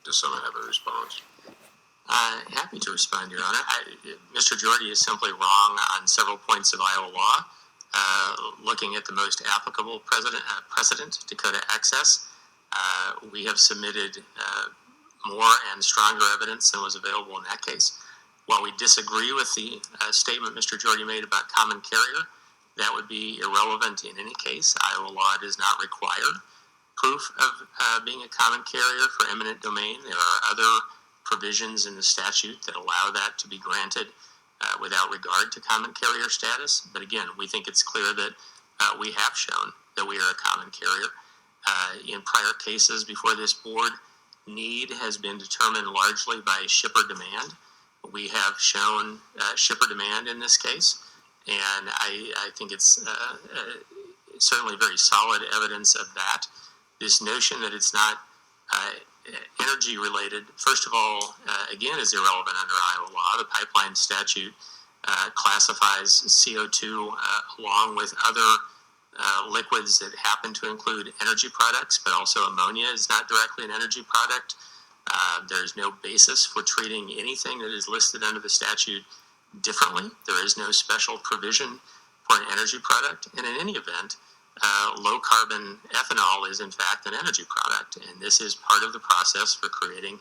Does someone have a response? Happy to respond, Your Honor. Mr. Jorde is simply wrong on several points of Iowa law. Looking at the most applicable precedent, Dakota Access, we have submitted more and stronger evidence than was available in that case. While we disagree with the statement Mr. Jorde made about common carrier, that would be irrelevant in any case. Iowa law does not require proof of being a common carrier for eminent domain. There are other provisions in the statute that allow that to be granted without regard to common carrier status. But again, we think it's clear that we have shown that we are a common carrier. In prior cases before this board, need has been determined largely by shipper demand. We have shown shipper demand in this case, and I think it's certainly very solid evidence of that. This notion that it's not energy related, first of all, again, is irrelevant under Iowa law. The pipeline statute classifies CO2 along with other liquids that happen to include energy products, but also ammonia is not directly an energy product. There's no basis for treating anything that is listed under the statute differently. There is no special provision for an energy product, and in any event, low carbon ethanol is in fact an energy product, and this is part of the process for creating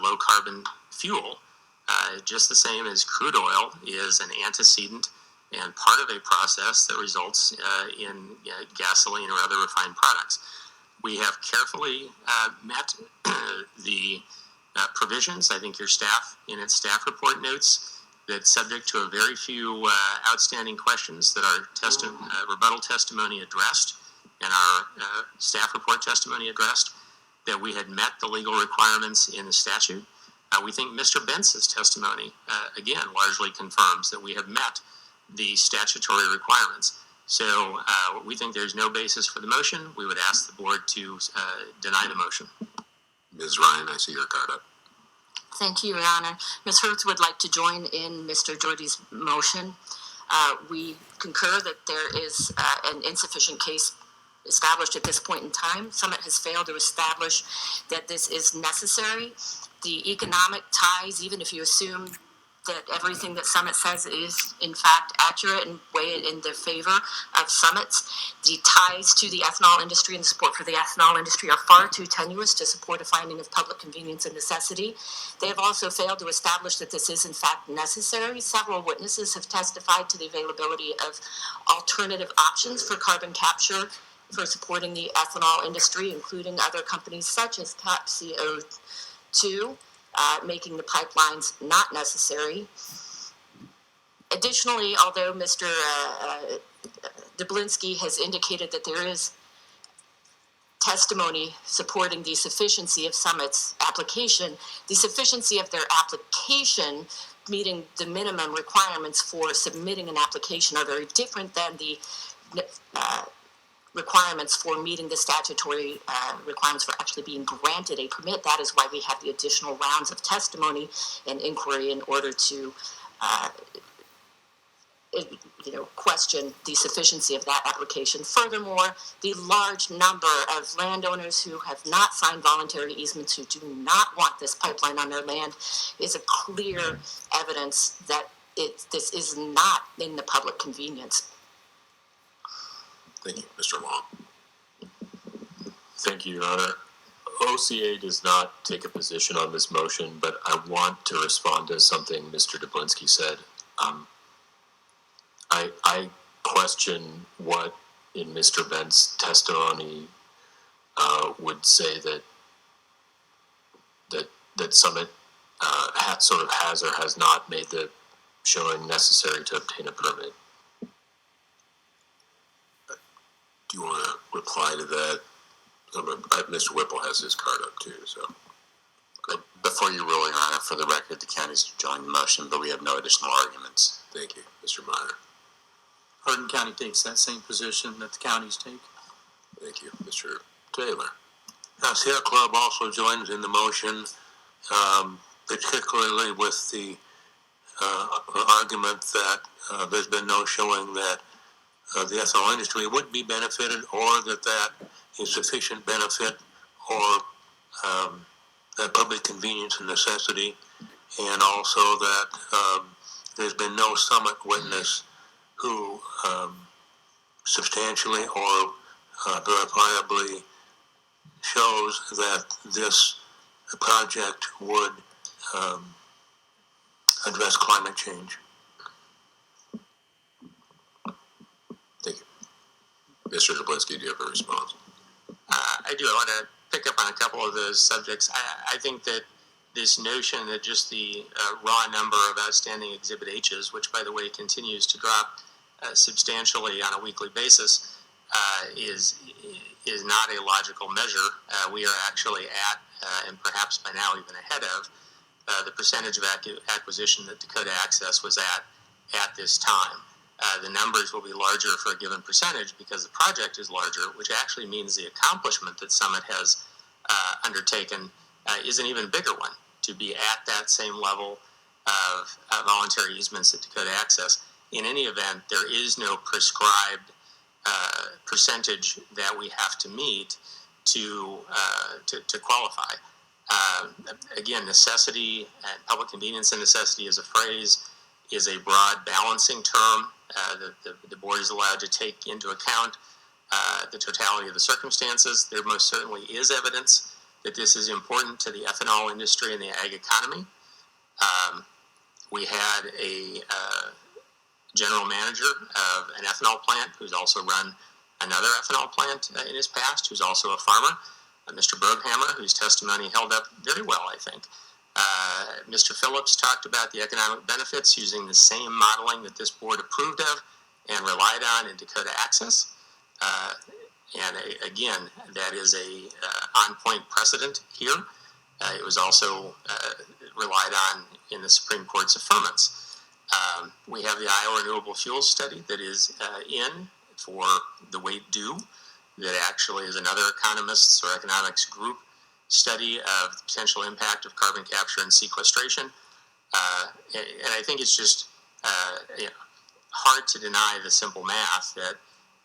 low carbon fuel, just the same as crude oil is an antecedent and part of a process that results in gasoline or other refined products. We have carefully met the provisions. I think your staff, in its staff report, notes that subject to a very few outstanding questions that our rebuttal testimony addressed and our staff report testimony addressed, that we had met the legal requirements in the statute. We think Mr. Bentz's testimony, again, largely confirms that we have met the statutory requirements. So we think there's no basis for the motion. We would ask the board to deny the motion. Ms. Ryan, I see your card up. Thank you, Your Honor. Ms. Hertz would like to join in Mr. Jorde's motion. We concur that there is an insufficient case established at this point in time. Summit has failed to establish that this is necessary. The economic ties, even if you assume that everything that Summit says is in fact accurate and weighed in the favor of Summit's, the ties to the ethanol industry and the support for the ethanol industry are far too tenuous to support a finding of public convenience and necessity. They have also failed to establish that this is in fact necessary. Several witnesses have testified to the availability of alternative options for carbon capture for supporting the ethanol industry, including other companies such as CAP CO2, making the pipelines not necessary. Additionally, although Mr. Dublinsky has indicated that there is testimony supporting the sufficiency of Summit's application, the sufficiency of their application meeting the minimum requirements for submitting an application are very different than the requirements for meeting the statutory requirements for actually being granted a permit. That is why we have the additional rounds of testimony and inquiry in order to question the sufficiency of that application. Furthermore, the large number of landowners who have not signed voluntary easements, who do not want this pipeline on their land, is a clear evidence that this is not in the public convenience. Thank you. Mr. Long. Thank you, Your Honor. OCA does not take a position on this motion, but I want to respond to something Mr. Dublinsky said. I question what in Mr. Bent's testimony would say that Summit sort of has or has not made the showing necessary to obtain a permit. Do you want to reply to that? Mr. Whippel has his card up too, so. Before you rule, Your Honor, for the record, the county's joined the motion, but we have no additional arguments. Thank you. Mr. Meyer. Hardin County takes that same position that the counties take. Thank you. Mr. Taylor. Sierra Club also joins in the motion, particularly with the argument that there's been no showing that the ethanol industry would be benefited, or that is sufficient benefit, or that public convenience and necessity, and also that there's been no summit witness who substantially or verifiably shows that this project would address climate change. Thank you. Mr. Dubinsky, do you have a response? I do. I want to pick up on a couple of those subjects. I think that this notion that just the raw number of outstanding Exhibit H's, which, by the way, continues to drop substantially on a weekly basis, is not a logical measure. We are actually at, and perhaps by now even ahead of, the percentage of acquisition that Dakota Access was at this time. The numbers will be larger for a given percentage because the project is larger, which actually means the accomplishment that Summit has undertaken is an even bigger one. To be at that same level of voluntary easements at Dakota Access, in any event, there is no prescribed percentage that we have to meet to qualify. Again, necessity and public convenience and necessity as a phrase is a broad balancing term. The board is allowed to take into account the totality of the circumstances. There most certainly is evidence that this is important to the ethanol industry and the ag economy. We had a general manager of an ethanol plant who's also run another ethanol plant in his past, who's also a farmer, Mr. Berghammer, whose testimony held up very well, I think. Mr. Phillips talked about the economic benefits using the same modeling that this board approved of and relied on in Dakota Access. Again, that is a on-point precedent here. It was also relied on in the Supreme Court's affirmance. We have the Iowa Renewable Fuels Study that is in for the weight due, that actually is another economists or economics group study of the potential impact of carbon capture and sequestration. And I think it's just hard to deny the simple math that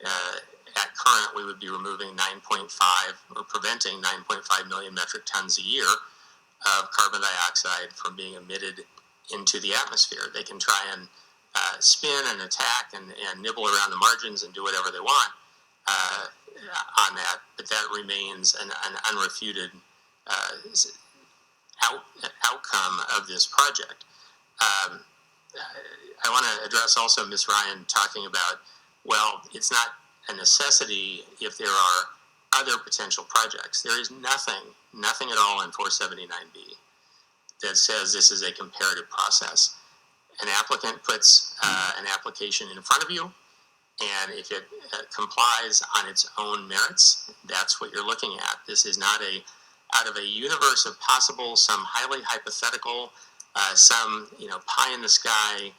at current we would be removing 9.5 or preventing 9.5 million metric tons a year of carbon dioxide from being emitted into the atmosphere. They can try and spin and attack and nibble around the margins and do whatever they want on that, but that remains an unrefuted outcome of this project. I want to address also Ms. Ryan talking about, well, it's not a necessity if there are other potential projects. There is nothing at all in 479B that says this is a comparative process. An applicant puts an application in front of you, and if it complies on its own merits, that's what you're looking at. This is not out of a universe of possible, some highly hypothetical, some pie in the sky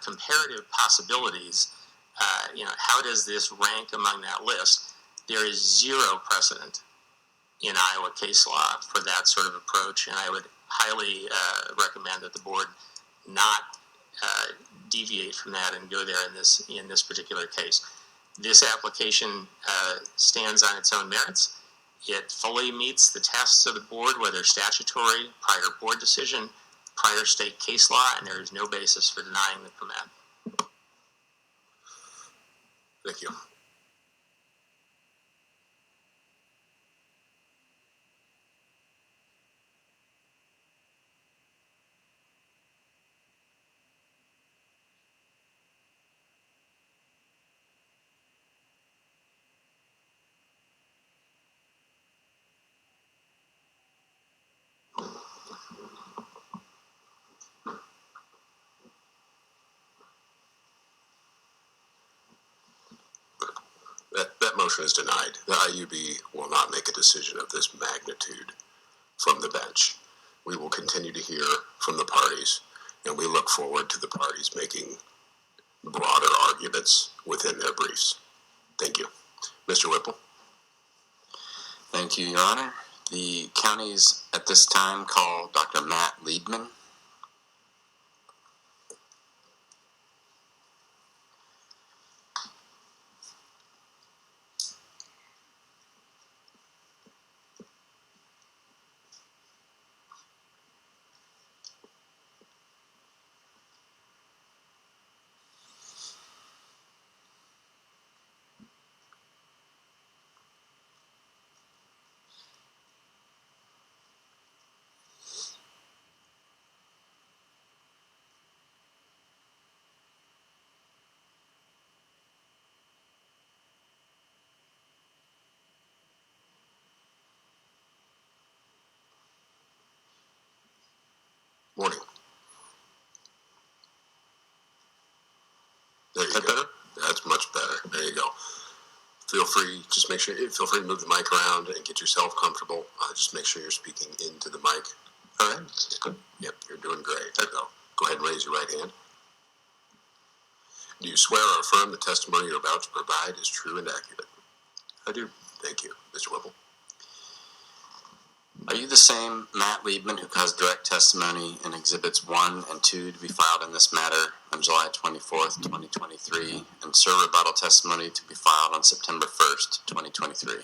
comparative possibilities. How does this rank among that list? There is zero precedent in Iowa case law for that sort of approach, and I would highly recommend that the board not deviate from that and go there in this particular case. This application stands on its own merits. It fully meets the tests of the board, whether statutory, prior board decision, prior state case law, and there is no basis for denying the permit. Thank you. That motion is denied. The IUB will not make a decision of this magnitude from the bench. We will continue to hear from the parties, and we look forward to the parties making broader arguments within their briefs. Thank you. Mr. Whippel. Thank you, Your Honor. The counties at this time call Dr. Matt Liebman. Is that better? That's much better. There you go. Feel free to move the mic around and get yourself comfortable. Just make sure you're speaking into the mic. All right. Good. Yep, you're doing great. There you go. Go ahead and raise your right hand. Do you swear or affirm the testimony you're about to provide is true and accurate? I do. Thank you. Mr. Whippel. Are you the same Matt Liebman who caused direct testimony in Exhibits 1 and 2 to be filed in this matter on July 24th, 2023, and sir rebuttal testimony to be filed on September 1st, 2023?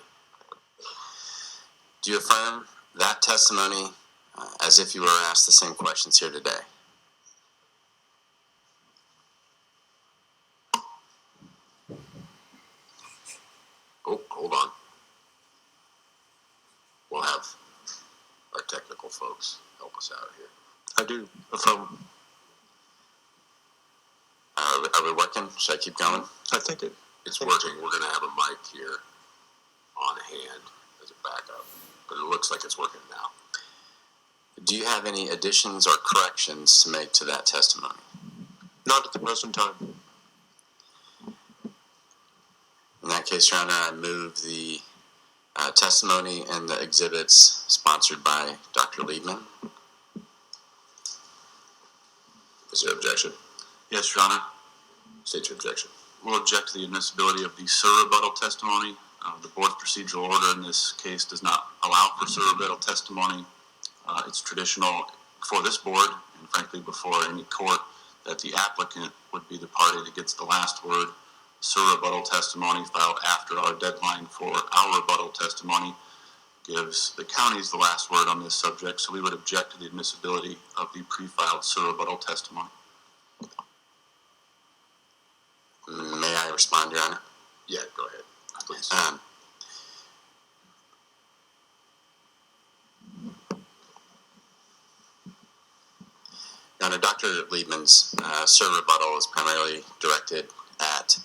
Do you affirm that testimony as if you were asked the same questions here today? Oh, hold on. We'll have our technical folks help us out here. I do. Affirm. Are we working? Should I keep going? I think it's working. We're going to have a mic here on hand as a backup, but it looks like it's working now. Do you have any additions or corrections to make to that testimony? not at the present time. In that case, Your Honor, I move the testimony and the exhibits sponsored by Dr. Liebman. Is there objection? Yes, Your Honor. State your objection. We'll object to the admissibility of the sur rebuttal testimony. The board's procedural order in this case does not allow for sur rebuttal testimony. It's traditional for this board, and frankly before any court, that the applicant would be the party that gets the last word. Sur rebuttal testimony filed after our deadline for our rebuttal testimony gives the counties the last word on this subject, so we would object to the admissibility of the pre-filed sur rebuttal testimony. May I respond, Your Honor? Yeah, go ahead, please. Your Honor, Dr. Liebman's sur rebuttal is primarily directed at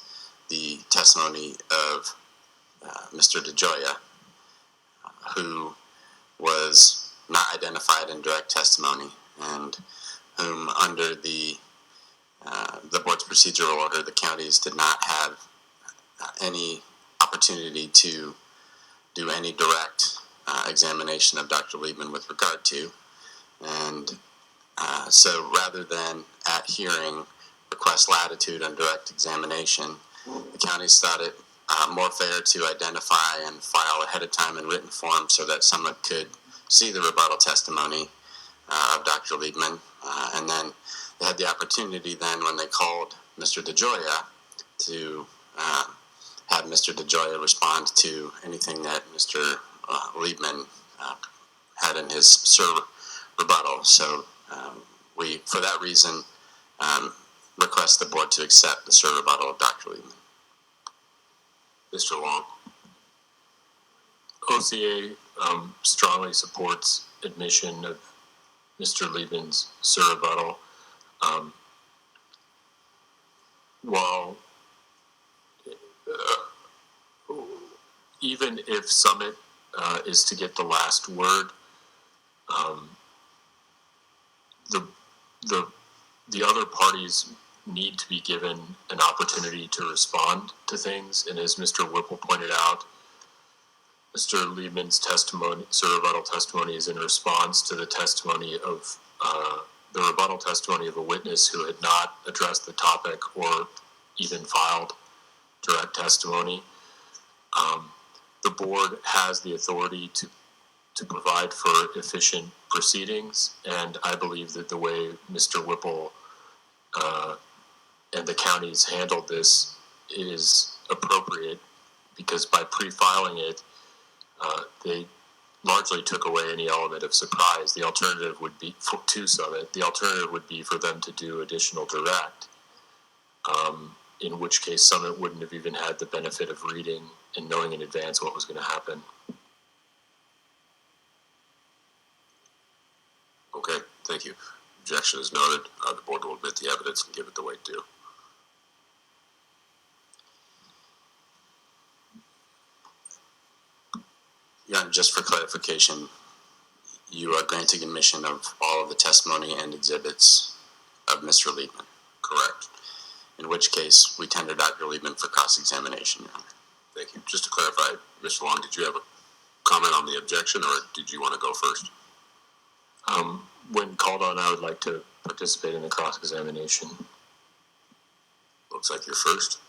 the testimony of Mr. DeGioia, who was not identified in direct testimony and whom under the board's procedural order, the counties did not have any opportunity to do any direct examination of Dr. Liebman with regard to. And so rather than at hearing request latitude on direct examination, the counties thought it more fair to identify and file ahead of time in written form so that someone could see the rebuttal testimony of Dr. Liebman. And then they had the opportunity then when they called Mr. DeGioia to have Mr. DeGioia respond to anything that Mr. Liebman had in his sur rebuttal. So we, for that reason, request the board to accept the sur rebuttal of Dr. Liebman. Mr. Long. OCA strongly supports admission of Mr. Liebman's sur rebuttal. While even if Summit is to get the last word, the other parties need to be given an opportunity to respond to things. And as Mr. Whippel pointed out, Mr. Liebman's testimony, sur rebuttal testimony, is in response to the testimony of the rebuttal testimony of a witness who had not addressed the topic or even filed direct testimony. The board has the authority to provide for efficient proceedings, and I believe that the way Mr. Whippel and the counties handled this is appropriate, because by pre-filing it, they largely took away any element of surprise. The alternative would be to Summit. The alternative would be for them to do additional direct, in which case Summit wouldn't have even had the benefit of reading and knowing in advance what was going to happen. Okay, thank you. Objection is noted. The board will admit the evidence and give it the weight due. Your Honor, just for clarification, you are granting admission of all of the testimony and exhibits of Mr. Liebman. Correct. in which case we tender Dr. Liebman for cross-examination, Your Honor. Thank you. Just to clarify, Mr. Long, did you have a comment on the objection, or did you want to go first? When called on, I would like to participate in the cross-examination. Looks like you're first.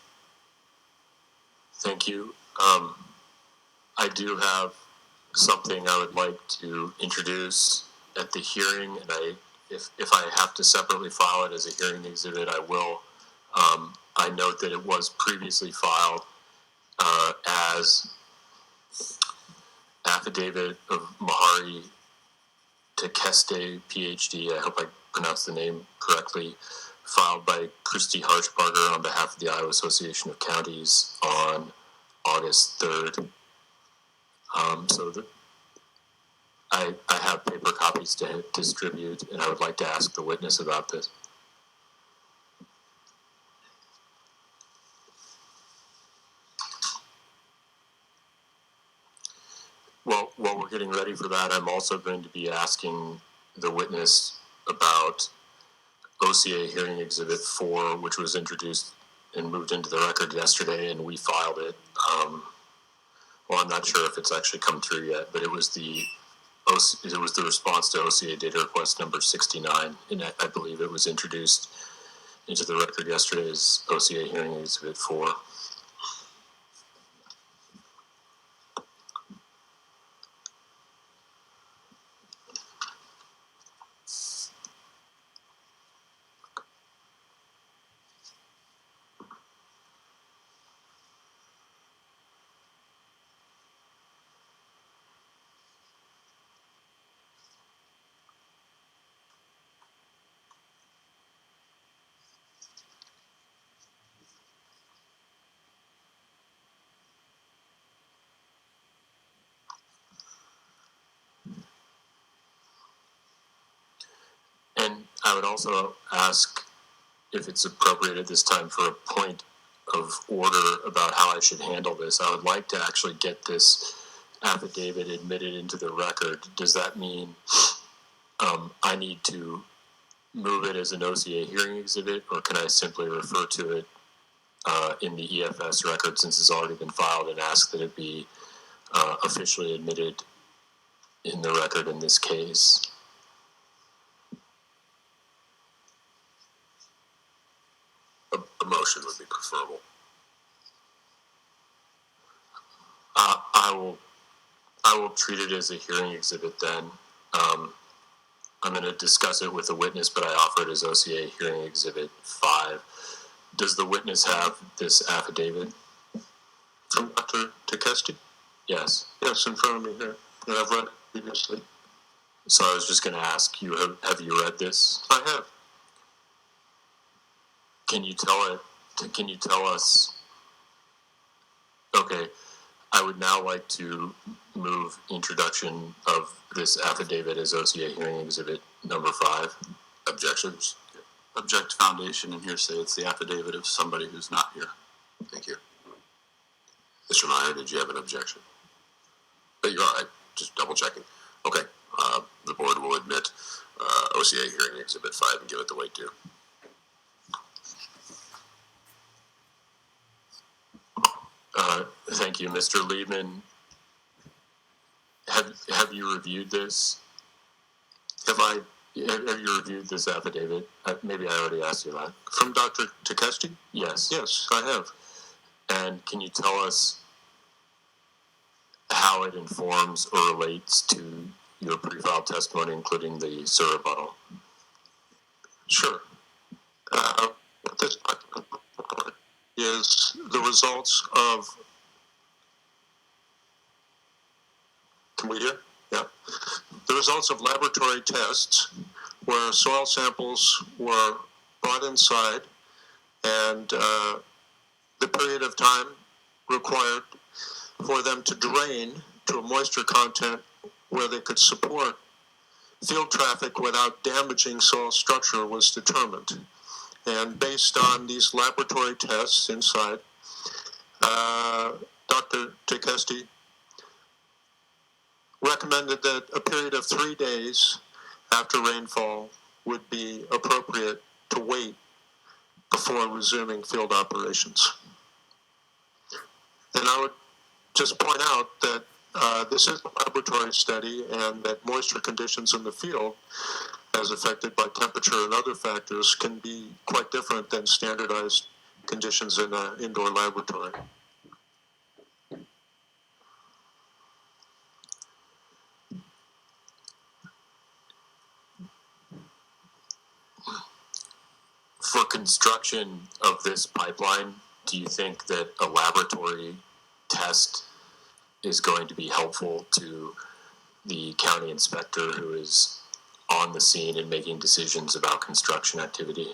Thank you. I do have something I would like to introduce at the hearing, and if I have to separately file it as a hearing exhibit, I will. I note that it was previously filed as affidavit of Mahari Tekeste, PhD, I hope I pronounced the name correctly, filed by Christy Harshbarger on behalf of the Iowa Association of Counties on August 3rd. I have paper copies to distribute, and I would like to ask the witness about this. Well, while we're getting ready for that, I'm also going to be asking the witness about OCA Hearing Exhibit 4, which was introduced and moved into the record yesterday, and we filed it. Well, I'm not sure if it's actually come through yet, but it was the response to OCA data request number 69, and I believe it was introduced into the record yesterday as OCA Hearing Exhibit 4. And I would also ask if it's appropriate at this time for a point of order about how I should handle this. I would like to actually get this affidavit admitted into the record. Does that mean I need to move it as an OCA hearing exhibit, or can I simply refer to it in the EFS record since it's already been filed and ask that it be officially admitted in the record in this case? A motion would be preferable. I will treat it as a hearing exhibit then. I'm going to discuss it with the witness, but I offer it as OCA hearing exhibit 5. Does the witness have this affidavit? From Dr. Tekeste? Yes. Yes, in front of me here. And I've read it previously. So I was just going to ask you, have you read this? I have. Can you tell us? Okay, I would now like to move introduction of this affidavit as OCA hearing exhibit number 5. Objections? Object to foundation, and hearsay. It's the affidavit of somebody who's not here. Thank you. Mr. Meyer, did you have an objection? But you're all right. Just double checking. Okay. The board will admit OCA hearing exhibit 5 and give it the weight due. Thank you, Mr. Liebman. Have you reviewed this? Have you reviewed this affidavit? Maybe I already asked you that. From Dr. Tekeste? Yes. Yes, I have. And can you tell us how it informs or relates to your pre-filed testimony, including the SIR rebuttal? Sure. This document is the results of. Can we hear? Yeah. The results of laboratory tests where soil samples were brought inside and the period of time required for them to drain to a moisture content where they could support field traffic without damaging soil structure was determined. And based on these laboratory tests inside, Dr. Tekeste recommended that a period of 3 days after rainfall would be appropriate to wait before resuming field operations. And I would just point out that this is a laboratory study and that moisture conditions in the field, as affected by temperature and other factors, can be quite different than standardized conditions in an indoor laboratory. For construction of this pipeline, do you think that a laboratory test is going to be helpful to the county inspector who is on the scene and making decisions about construction activity?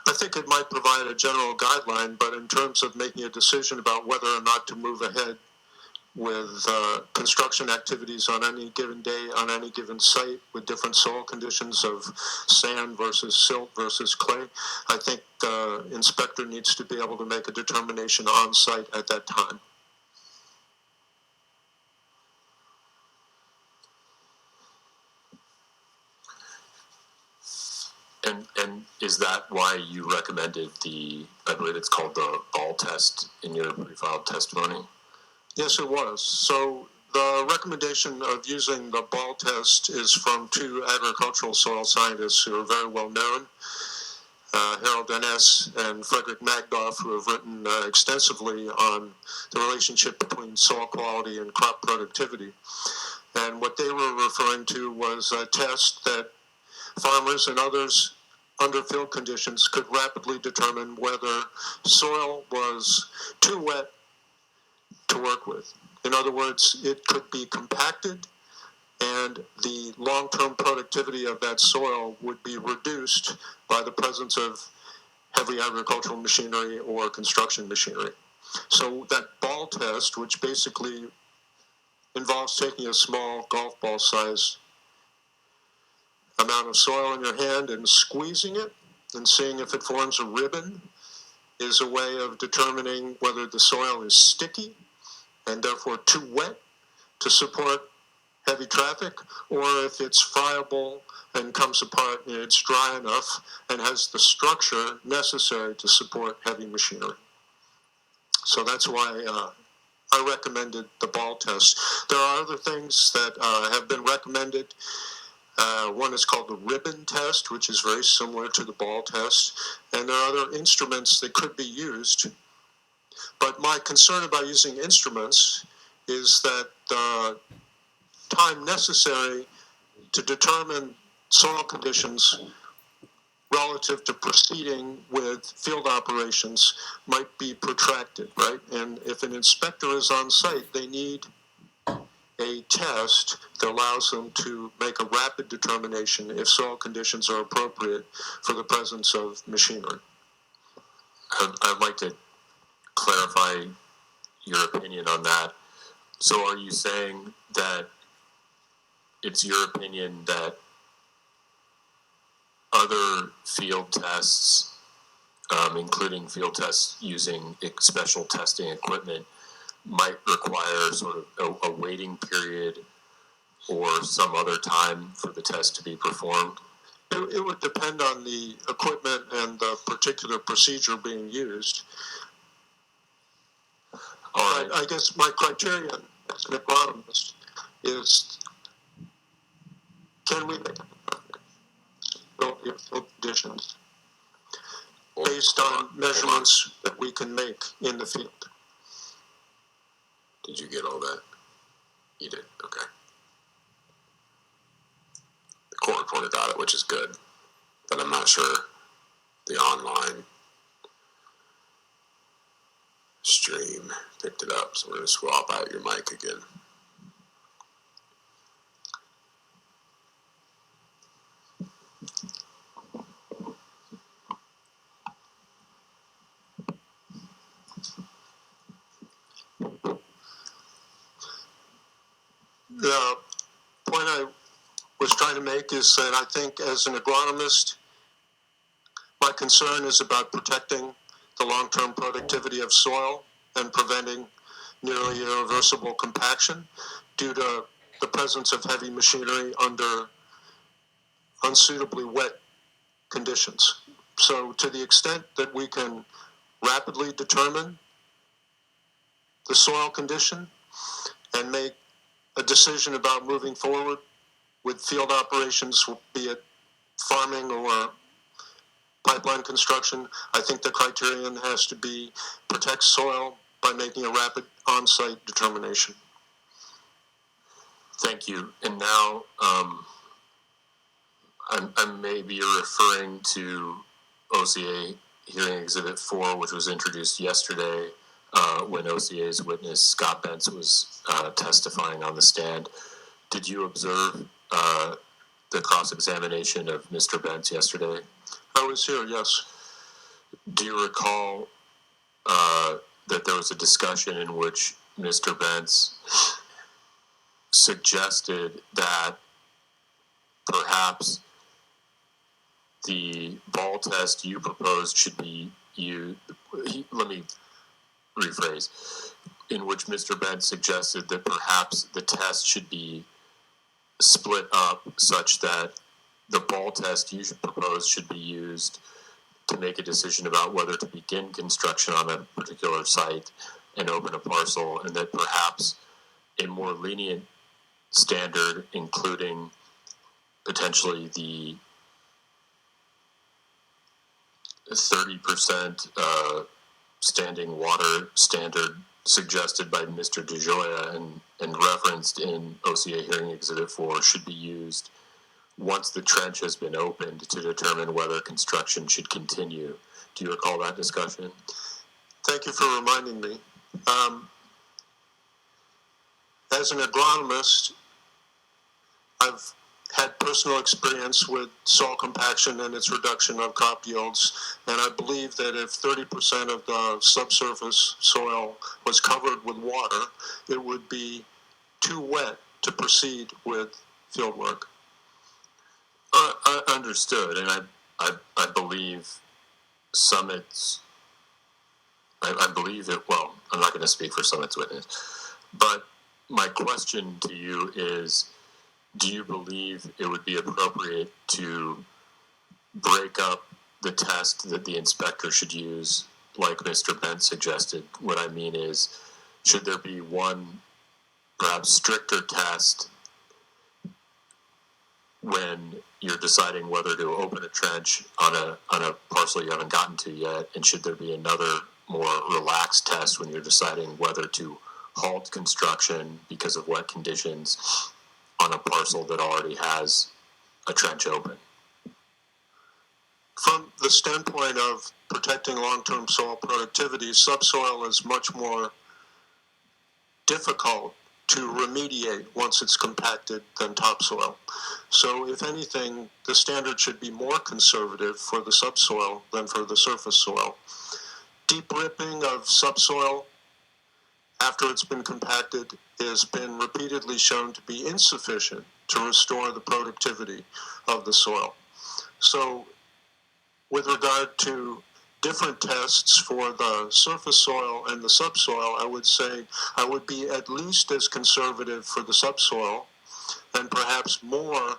I think it might provide a general guideline, but in terms of making a decision about whether or not to move ahead with construction activities on any given day, on any given site, with different soil conditions of sand versus silt versus clay, I think the inspector needs to be able to make a determination on site at that time. And is that why you recommended I believe it's called the ball test in your pre-filed testimony? Yes, it was. So the recommendation of using the ball test is from two agricultural soil scientists who are very well known, Harold Dennis and Frederick Magdoff, who have written extensively on the relationship between soil quality and crop productivity. And what they were referring to was a test that farmers and others under field conditions could rapidly determine whether soil was too wet to work with. In other words, it could be compacted and the long-term productivity of that soil would be reduced by the presence of heavy agricultural machinery or construction machinery. So that ball test, which basically involves taking a small golf ball size amount of soil in your hand and squeezing it and seeing if it forms a ribbon, is a way of determining whether the soil is sticky and therefore too wet to support heavy traffic, or if it's friable and comes apart and it's dry enough and has the structure necessary to support heavy machinery. So that's why I recommended the ball test. There are other things that have been recommended. One is called the ribbon test, which is very similar to the ball test. And there are other instruments that could be used. But my concern about using instruments is that the time necessary to determine soil conditions relative to proceeding with field operations might be protracted, right? And if an inspector is on site, they need a test that allows them to make a rapid determination if soil conditions are appropriate for the presence of machinery. I'd like to clarify your opinion on that. So are you saying that it's your opinion that other field tests, including field tests using special testing equipment, might require sort of a waiting period or some other time for the test to be performed? It would depend on the equipment and the particular procedure being used. All right. I guess my criterion as an agronomist is, can we make field conditions based on measurements that we can make in the field? Did you get all that? You did, okay. The court reporter got it, which is good, but I'm not sure the online stream picked it up, so we're going to swap out your mic again. The point I was trying to make is that I think as an agronomist, my concern is about protecting the long-term productivity of soil and preventing nearly irreversible compaction due to the presence of heavy machinery under unsuitably wet conditions. So to the extent that we can rapidly determine the soil condition and make a decision about moving forward with field operations, be it farming or pipeline construction, I think the criterion has to be protect soil by making a rapid on-site determination. Thank you. And now I may be referring to OCA hearing exhibit 4, which was introduced yesterday when OCA's witness Scott Bentz was testifying on the stand. Did you observe the cross-examination of Mr. Bentz yesterday? I was here, yes. Do you recall that there was a discussion in which Mr. Bentz suggested that perhaps the ball test you proposed should be used? Let me rephrase. In which Mr. Bentz suggested that perhaps the test should be split up such that the ball test you proposed should be used to make a decision about whether to begin construction on a particular site and open a parcel, and that perhaps a more lenient standard, including potentially the 30% standing water standard suggested by Mr. DeJoya and referenced in OCA hearing exhibit 4 should be used once the trench has been opened to determine whether construction should continue. Do you recall that discussion? Thank you for reminding me. As an agronomist, I've had personal experience with soil compaction and its reduction of crop yields, and I believe that if 30% of the subsurface soil was covered with water, it would be too wet to proceed with field work. Understood, and I believe Summit's, I believe it, well, I'm not going to speak for Summit's witness, but my question to you is, do you believe it would be appropriate to break up the test that the inspector should use, like Mr. Bentz suggested? What I mean is, should there be one perhaps stricter test when you're deciding whether to open a trench on a parcel you haven't gotten to yet, and should there be another more relaxed test when you're deciding whether to halt construction because of wet conditions on a parcel that already has a trench open? From the standpoint of protecting long-term soil productivity, subsoil is much more difficult to remediate once it's compacted than topsoil. So if anything, the standard should be more conservative for the subsoil than for the surface soil. Deep ripping of subsoil after it's been compacted has been repeatedly shown to be insufficient to restore the productivity of the soil. So with regard to different tests for the surface soil and the subsoil, I would say I would be at least as conservative for the subsoil and perhaps more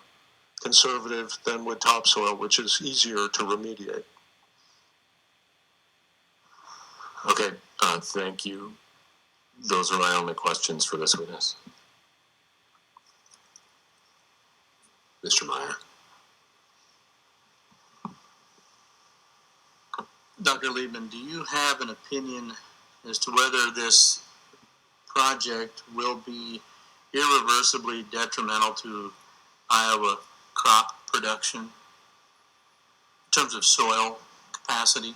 conservative than with topsoil, which is easier to remediate. Okay, thank you. Those are my only questions for this witness. Mr. Meyer. Dr. Liebman, do you have an opinion as to whether this project will be irreversibly detrimental to Iowa crop production in terms of soil capacity?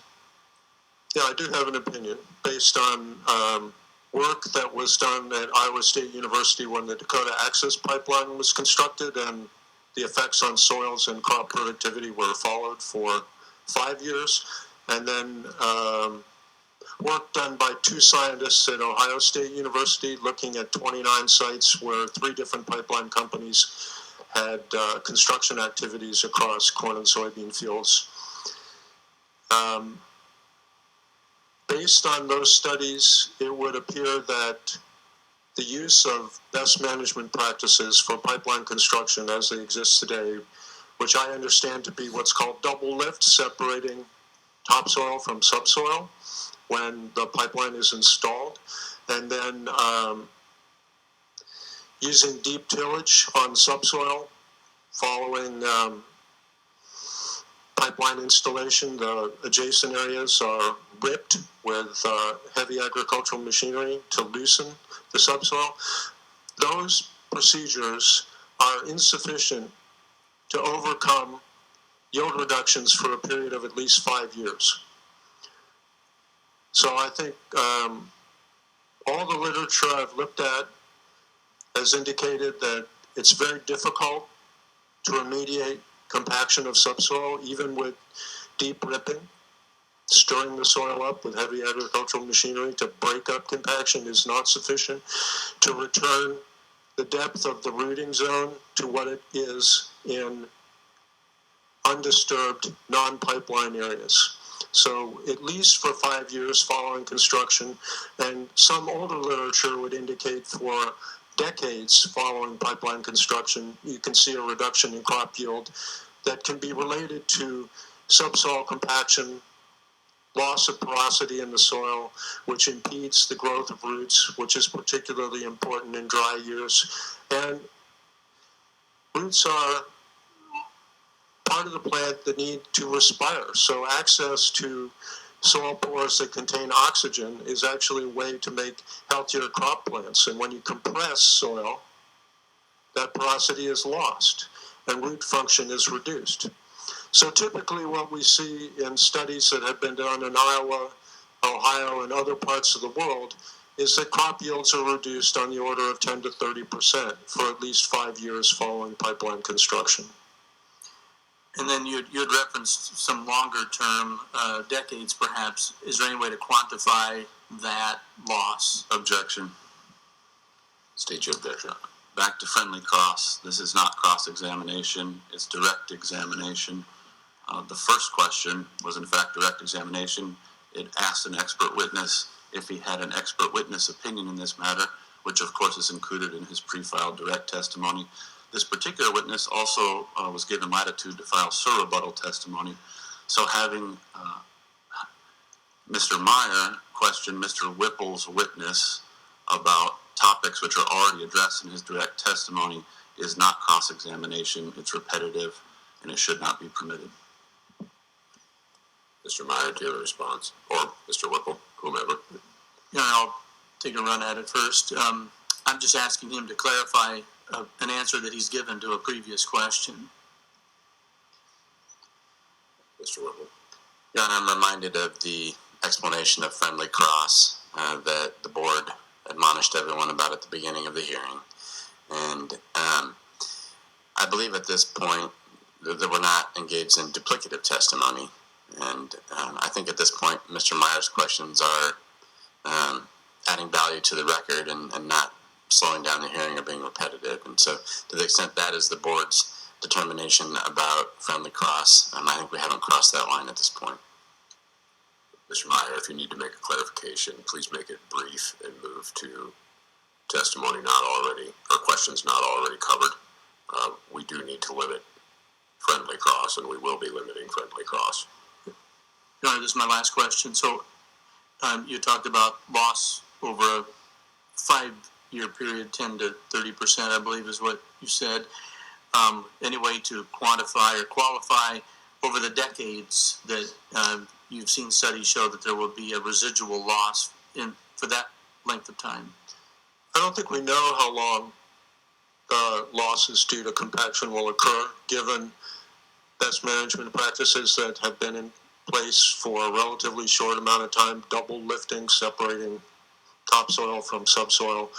Yeah, I do have an opinion based on work that was done at Iowa State University when the Dakota Access Pipeline was constructed, and the effects on soils and crop productivity were followed for 5 years. And then work done by 2 scientists at Ohio State University looking at 29 sites where 3 different pipeline companies had construction activities across corn and soybean fields. Based on those studies, it would appear that the use of best management practices for pipeline construction as they exist today, which I understand to be what's called double lift, separating topsoil from subsoil when the pipeline is installed, and then using deep tillage on subsoil following pipeline installation. The adjacent areas are ripped with heavy agricultural machinery to loosen the subsoil. Those procedures are insufficient to overcome yield reductions for a period of at least 5 years. So I think all the literature I've looked at has indicated that it's very difficult to remediate compaction of subsoil, even with deep ripping. Stirring the soil up with heavy agricultural machinery to break up compaction is not sufficient to return the depth of the rooting zone to what it is in undisturbed non-pipeline areas. So at least for 5 years following construction, and some older literature would indicate for decades following pipeline construction, you can see a reduction in crop yield that can be related to subsoil compaction, loss of porosity in the soil, which impedes the growth of roots, which is particularly important in dry years. And roots are part of the plant that need to respire. So access to soil pores that contain oxygen is actually a way to make healthier crop plants. And when you compress soil, that porosity is lost and root function is reduced. So typically what we see in studies that have been done in Iowa, Ohio, and other parts of the world is that crop yields are reduced on the order of 10 to 30% for at least 5 years following pipeline construction. And then you had referenced some longer term, decades perhaps. Is there any way to quantify that loss? Objection. State your objection. Back to friendly cross. This is not cross-examination. It's direct examination. The first question was in fact direct examination. It asked an expert witness if he had an expert witness opinion in this matter, which of course is included in his pre-filed direct testimony. This particular witness also was given latitude to file surrebuttal testimony. So having Mr. Meyer question Mr. Whippel's witness about topics which are already addressed in his direct testimony is not cross-examination. It's repetitive, and it should not be permitted. Mr. Meyer, do you have a response? Or Mr. Whippel, whomever. Yeah, I'll take a run at it first. I'm just asking him to clarify an answer that he's given to a previous question. Mr. Whippel. Your Honor, I'm reminded of the explanation of friendly cross that the board admonished everyone about at the beginning of the hearing. And I believe at this point that we're not engaged in duplicative testimony. And I think at this point, Mr. Meyer's questions are adding value to the record and not slowing down the hearing or being repetitive. And so to the extent that is the board's determination about friendly cross, I think we haven't crossed that line at this point. Mr. Meyer, if you need to make a clarification, please make it brief and move to testimony not already, or questions not already covered. We do need to limit friendly cross, and we will be limiting friendly cross. Your Honor, this is my last question. So you talked about loss over a 5-year period, 10 to 30%, I believe is what you said. Any way to quantify or qualify over the decades that you've seen studies show that there will be a residual loss for that length of time? I don't think we know how long losses due to compaction will occur, given best management practices that have been in place for a relatively short amount of time, double lifting, separating topsoil from subsoil,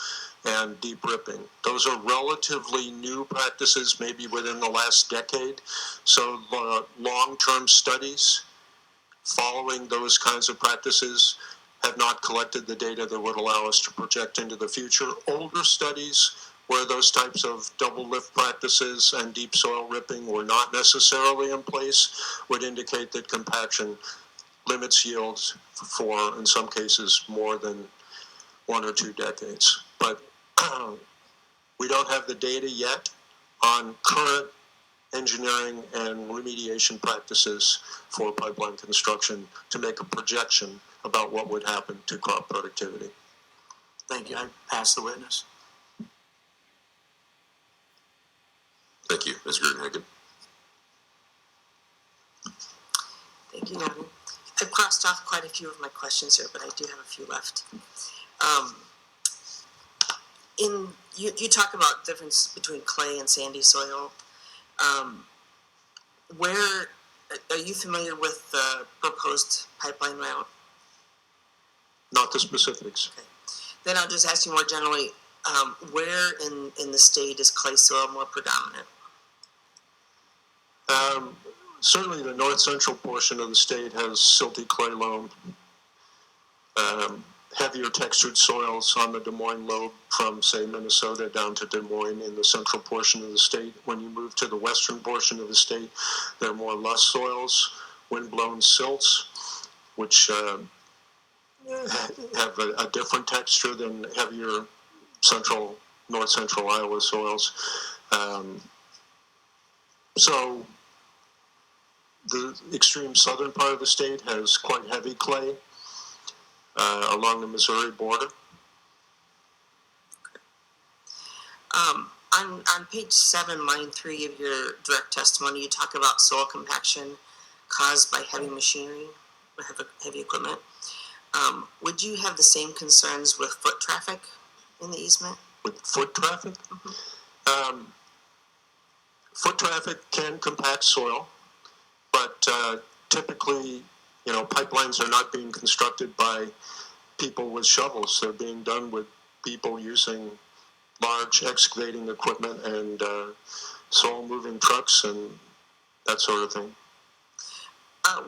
and deep ripping. Those are relatively new practices, maybe within the last decade. So the long-term studies following those kinds of practices have not collected the data that would allow us to project into the future. Older studies where those types of double lift practices and deep soil ripping were not necessarily in place would indicate that compaction limits yields for, in some cases, more than 1 or 2 decades. But we don't have the data yet on current engineering and remediation practices for pipeline construction to make a projection about what would happen to crop productivity. Thank you. I pass the witness. Thank you, Ms. Grudenhagen. Thank you, Natalie. I've crossed off quite a few of my questions here, but I do have a few left. You talk about difference between clay and sandy soil. Where are you familiar with the proposed pipeline route? Not the specifics. Okay. Then I'll just ask you more generally, where in the state is clay soil more predominant? Certainly the north central portion of the state has silty clay loam, heavier textured soils on the Des Moines lobe from, say, Minnesota down to Des Moines in the central portion of the state. When you move to the western portion of the state, there are more lush soils, windblown silts, which have a different texture than heavier north central Iowa soils. So the extreme southern part of the state has quite heavy clay along the Missouri border. On page 7, line 3 of your direct testimony, you talk about soil compaction caused by heavy machinery, or heavy equipment. Would you have the same concerns with foot traffic in the easement? With foot traffic? Mm-hmm. Foot traffic can compact soil, but typically, pipelines are not being constructed by people with shovels. They're being done with people using large excavating equipment and soil moving trucks and that sort of thing.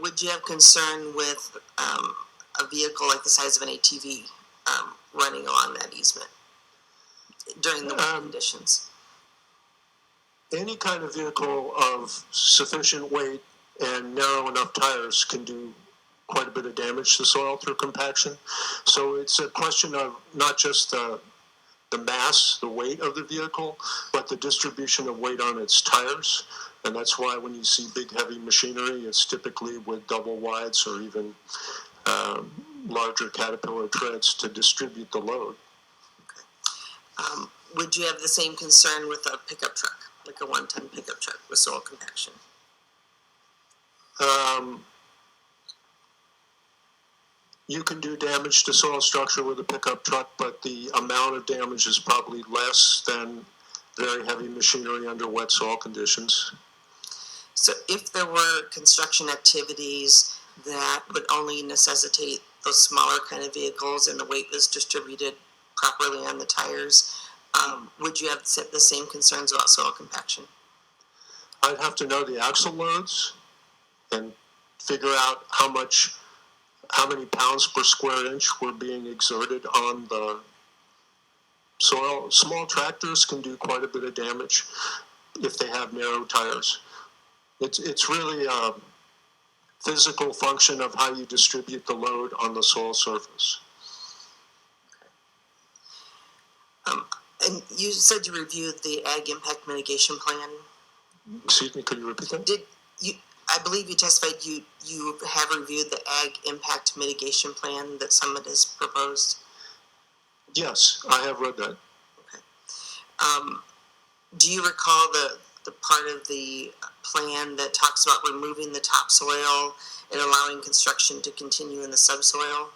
Would you have concern with a vehicle like the size of an ATV running along that easement during the wet conditions? Any kind of vehicle of sufficient weight and narrow enough tires can do quite a bit of damage to soil through compaction. So it's a question of not just the mass, the weight of the vehicle, but the distribution of weight on its tires. And that's why when you see big heavy machinery, it's typically with double wides or even larger Caterpillar treads to distribute the load. Okay. Would you have the same concern with a pickup truck, like a 1-ton pickup truck with soil compaction? You can do damage to soil structure with a pickup truck, but the amount of damage is probably less than very heavy machinery under wet soil conditions. So if there were construction activities that would only necessitate those smaller kind of vehicles and the weight was distributed properly on the tires, would you have the same concerns about soil compaction? I'd have to know the axle loads and figure out how many pounds per square inch were being exerted on the soil. Small tractors can do quite a bit of damage if they have narrow tires. It's really a physical function of how you distribute the load on the soil surface. And you said you reviewed the Ag Impact Mitigation Plan. Excuse me, could you repeat that? I believe you testified you have reviewed the Ag Impact Mitigation Plan that Summit has proposed? Yes, I have read that. Okay. Do you recall the part of the plan that talks about removing the topsoil and allowing construction to continue in the subsoil?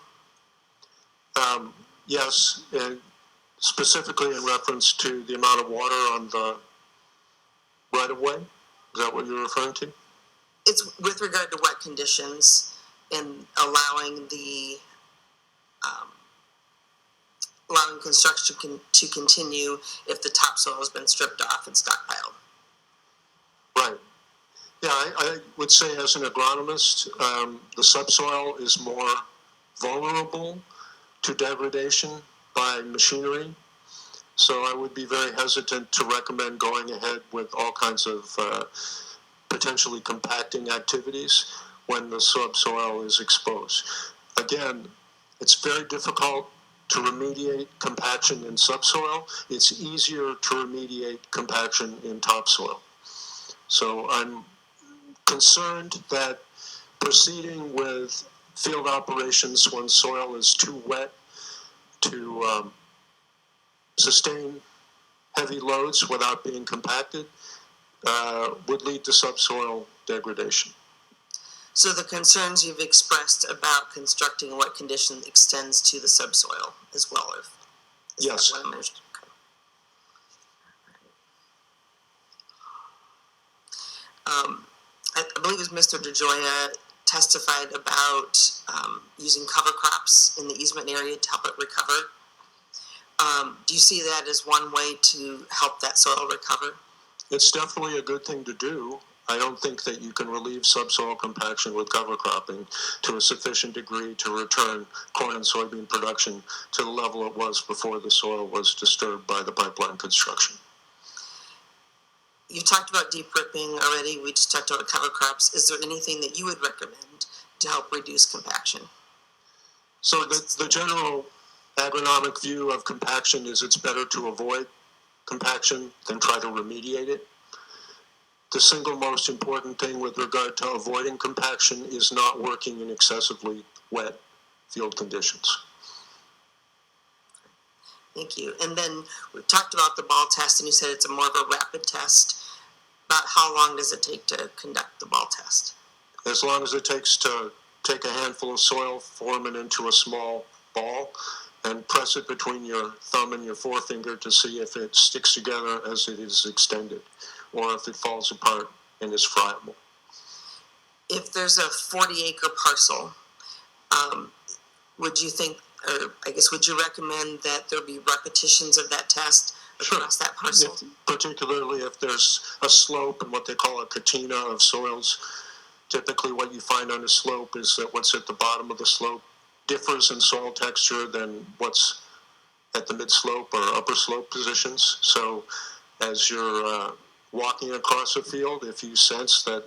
Yes, and specifically in reference to the amount of water on the right-of-way? Is that what you're referring to? It's with regard to wet conditions and allowing construction to continue if the topsoil has been stripped off and stockpiled. Right. Yeah, I would say as an agronomist, the subsoil is more vulnerable to degradation by machinery. So I would be very hesitant to recommend going ahead with all kinds of potentially compacting activities when the subsoil is exposed. Again, it's very difficult to remediate compaction in subsoil. It's easier to remediate compaction in topsoil. So I'm concerned that proceeding with field operations when soil is too wet to sustain heavy loads without being compacted would lead to subsoil degradation. So the concerns you've expressed about constructing wet condition extends to the subsoil as well, is Yes. that what I'm understanding? Okay. I believe it was Mr. DeJoya testified about using cover crops in the easement area to help it recover. Do you see that as one way to help that soil recover? It's definitely a good thing to do. I don't think that you can relieve subsoil compaction with cover cropping to a sufficient degree to return corn and soybean production to the level it was before the soil was disturbed by the pipeline construction. You've talked about deep ripping already. We just talked about cover crops. Is there anything that you would recommend to help reduce compaction? So the general agronomic view of compaction is it's better to avoid compaction than try to remediate it. The single most important thing with regard to avoiding compaction is not working in excessively wet field conditions. Thank you. And then we talked about the ball test, and you said it's more of a rapid test. About how long does it take to conduct the ball test? As long as it takes to take a handful of soil, form it into a small ball, and press it between your thumb and your forefinger to see if it sticks together as it is extended, or if it falls apart and is friable. If there's a 40-acre parcel, would you think, or I guess, would you recommend that there be repetitions of that test across that parcel? Particularly if there's a slope and what they call a katina of soils. Typically what you find on a slope is that what's at the bottom of the slope differs in soil texture than what's at the mid-slope or upper slope positions. So as you're walking across a field, if you sense that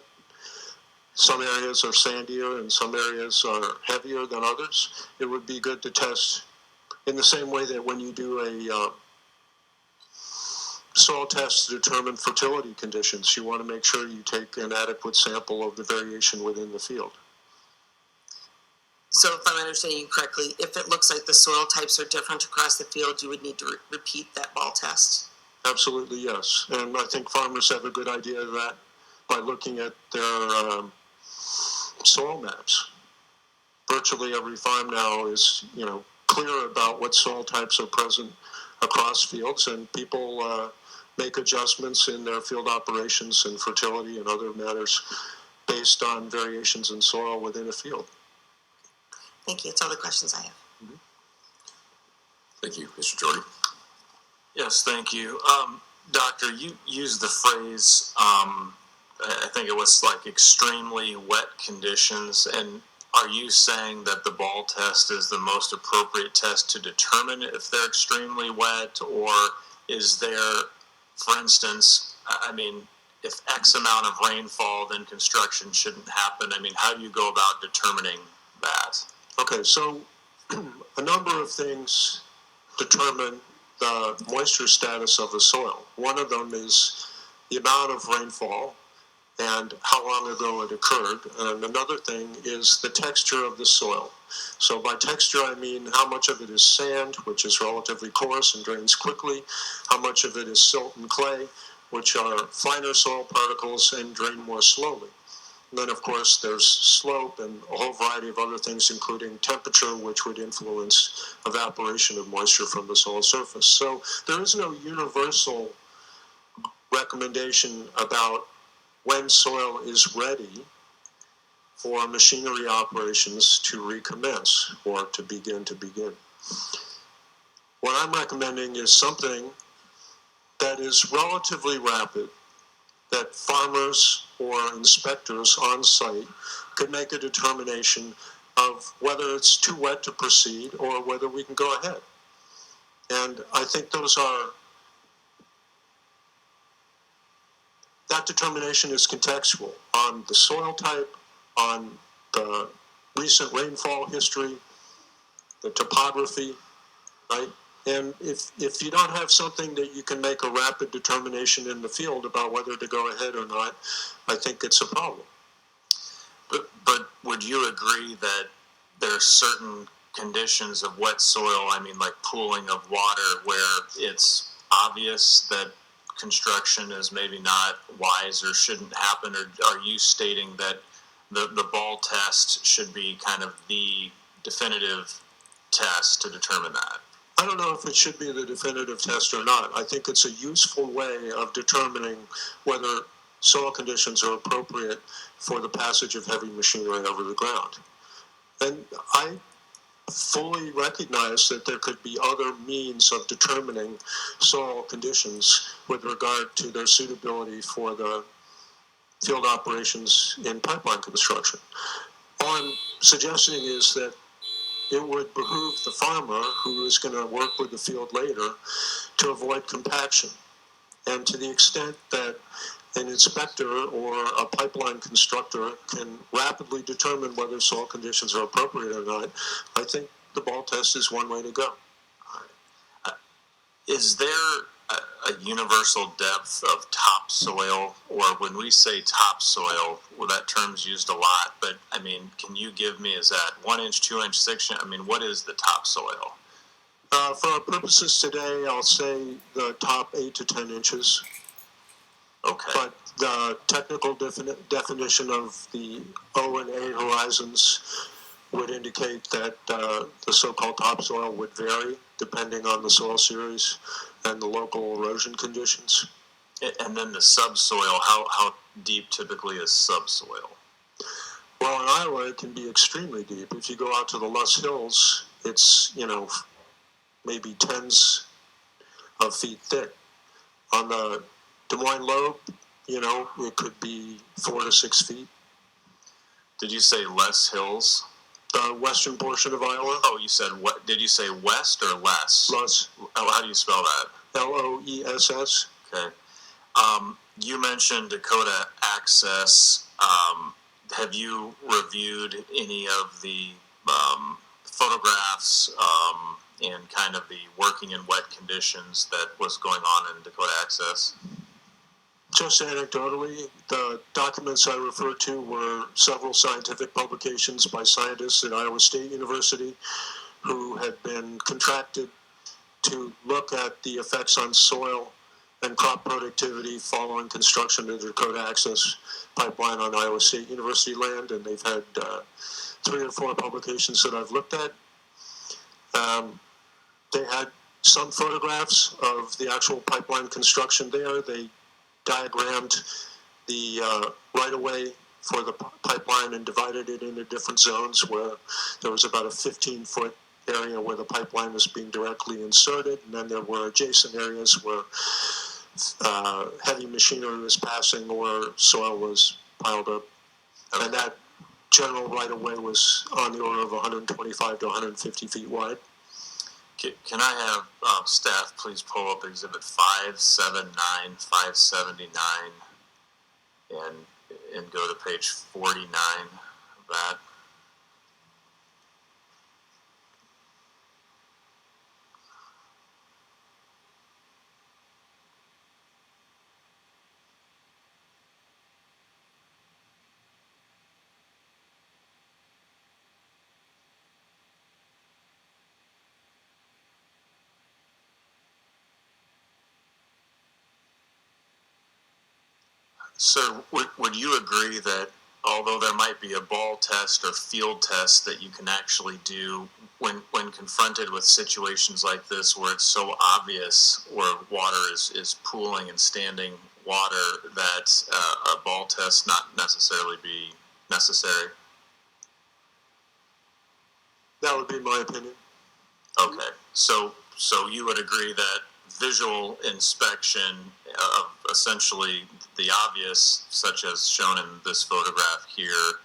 some areas are sandier and some areas are heavier than others, it would be good to test in the same way that when you do a soil test to determine fertility conditions, you want to make sure you take an adequate sample of the variation within the field. So if I'm understanding you correctly, if it looks like the soil types are different across the field, you would need to repeat that ball test? Absolutely, yes. And I think farmers have a good idea of that by looking at their soil maps. Virtually every farm now is, clear about what soil types are present across fields, and people make adjustments in their field operations and fertility and other matters based on variations in soil within a field. Thank you. That's all the questions I have. Mm-hmm. Thank you, Mr. Jorde. Yes, thank you. Doctor, you used the phrase, I think it was like extremely wet conditions, and are you saying that the ball test is the most appropriate test to determine if they're extremely wet, or is there, for instance, if X amount of rainfall, then construction shouldn't happen? How do you go about determining that? Okay, so a number of things determine the moisture status of the soil. One of them is the amount of rainfall and how long ago it occurred. And another thing is the texture of the soil. So by texture, I mean how much of it is sand, which is relatively coarse and drains quickly, how much of it is silt and clay, which are finer soil particles and drain more slowly. And then, of course, there's slope and a whole variety of other things, including temperature, which would influence evaporation of moisture from the soil surface. So there is no universal recommendation about when soil is ready for machinery operations to recommence or to begin. What I'm recommending is something that is relatively rapid, that farmers or inspectors on site could make a determination of whether it's too wet to proceed or whether we can go ahead. And I think that determination is contextual on the soil type, on the recent rainfall history, the topography, right? And if you don't have something that you can make a rapid determination in the field about whether to go ahead or not, I think it's a problem. But would you agree that there are certain conditions of wet soil, I mean like pooling of water, where it's obvious that construction is maybe not wise or shouldn't happen? Or are you stating that the ball test should be kind of the definitive test to determine that? I don't know if it should be the definitive test or not. I think it's a useful way of determining whether soil conditions are appropriate for the passage of heavy machinery over the ground. And I fully recognize that there could be other means of determining soil conditions with regard to their suitability for the field operations in pipeline construction. All I'm suggesting is that it would behoove the farmer who is going to work with the field later to avoid compaction. And to the extent that an inspector or a pipeline constructor can rapidly determine whether soil conditions are appropriate or not, I think the ball test is one way to go. Is there a universal depth of topsoil, or when we say topsoil, well, that term's used a lot, but I mean, can you give me, is that 1 inch, 2 inch, 6 inch? I mean, what is the topsoil? For our purposes today, I'll say the top 8 to 10 inches. Okay. But the technical definition of the O and A horizons would indicate that the so-called topsoil would vary depending on the soil series and the local erosion conditions. And then the subsoil, how deep typically is subsoil? Well, in Iowa, it can be extremely deep. If you go out to the Luss Hills, it's, maybe tens of feet thick. On the Des Moines Lobe, it could be 4 to 6 feet. Did you say Less Hills? The western portion of Iowa. Oh, you said what? Did you say west or less? Luss. Oh, how do you spell that? Loess. Okay. You mentioned Dakota Access. Have you reviewed any of the photographs and kind of the working in wet conditions that was going on in Dakota Access? Just anecdotally, the documents I referred to were several scientific publications by scientists at Iowa State University who had been contracted to look at the effects on soil and crop productivity following construction of the Dakota Access pipeline on Iowa State University land, and they've had 3 or 4 publications that I've looked at. They had some photographs of the actual pipeline construction there. They diagrammed the right-of-way for the pipeline and divided it into different zones where there was about a 15-foot area where the pipeline was being directly inserted, and then there were adjacent areas where heavy machinery was passing or soil was piled up. Okay. And that general right-of-way was on the order of 125 to 150 feet wide. Can I have staff please pull up Exhibit 579, 579, and go to page 49 of that? Sir, would you agree that although there might be a ball test or field test that you can actually do when confronted with situations like this where it's so obvious where water is pooling and standing water that a ball test not necessarily be necessary? That would be my opinion. Okay, so you would agree that visual inspection of essentially the obvious, such as shown in this photograph here,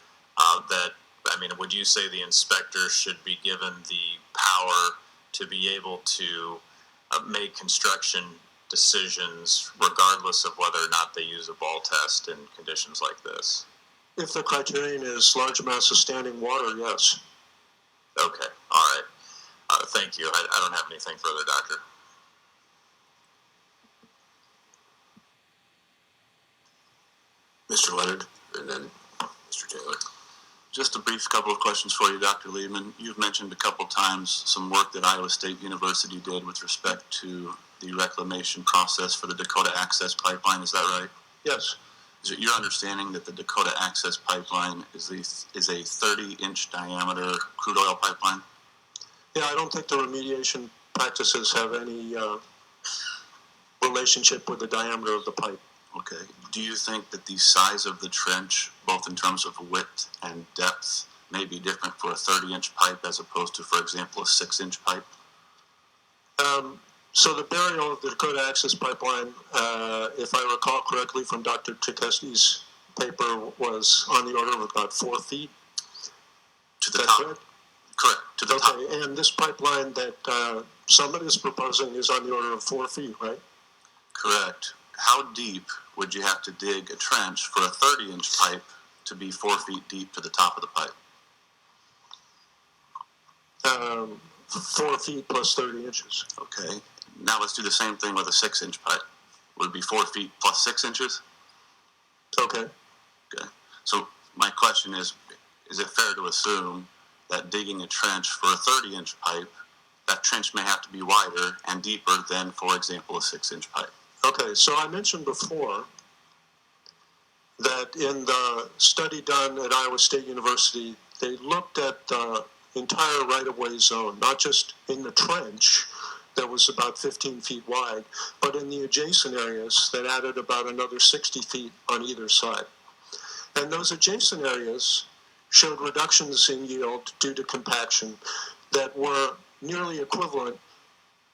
would you say the inspector should be given the power to be able to make construction decisions regardless of whether or not they use a ball test in conditions like this? If the criterion is large amounts of standing water, yes. Okay, all right. Thank you. I don't have anything further, Doctor. Mr. Leonard, and then Mr. Taylor. Just a brief couple of questions for you, Dr. Liebman. You've mentioned a couple times some work that Iowa State University did with respect to the reclamation process for the Dakota Access Pipeline. Is that right? Yes. Is it your understanding that the Dakota Access Pipeline is a 30-inch diameter crude oil pipeline? Yeah, I don't think the remediation practices have any relationship with the diameter of the pipe. Okay. Do you think that the size of the trench, both in terms of width and depth, may be different for a 30-inch pipe as opposed to, for example, a 6-inch pipe? So the burial of the Dakota Access Pipeline, if I recall correctly from Dr. Chikesti's paper, was on the order of about 4 feet. To the top. Correct? Correct. To the top. Okay, and this pipeline that somebody is proposing is on the order of 4 feet, right? Correct. How deep would you have to dig a trench for a 30-inch pipe to be 4 feet deep to the top of the pipe? 4 feet plus 30 inches. Okay. Now let's do the same thing with a 6-inch pipe. Would it be 4 feet plus 6 inches? Okay. Okay. So my question is it fair to assume that digging a trench for a 30-inch pipe, that trench may have to be wider and deeper than, for example, a 6-inch pipe? Okay, so I mentioned before that in the study done at Iowa State University, they looked at the entire right-of-way zone, not just in the trench that was about 15 feet wide, but in the adjacent areas that added about another 60 feet on either side. And those adjacent areas showed reductions in yield due to compaction that were nearly equivalent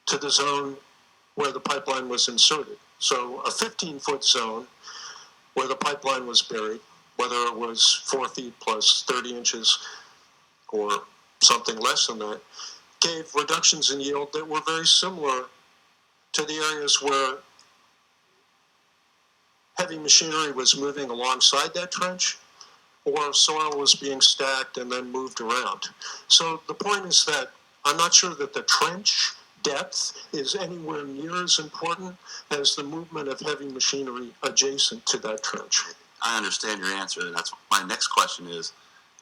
to the zone where the pipeline was inserted. So a 15-foot zone where the pipeline was buried, whether it was 4 feet plus 30 inches or something less than that, gave reductions in yield that were very similar to the areas where heavy machinery was moving alongside that trench or soil was being stacked and then moved around. So the point is that I'm not sure that the trench depth is anywhere near as important as the movement of heavy machinery adjacent to that trench. I understand your answer, and that's my next question is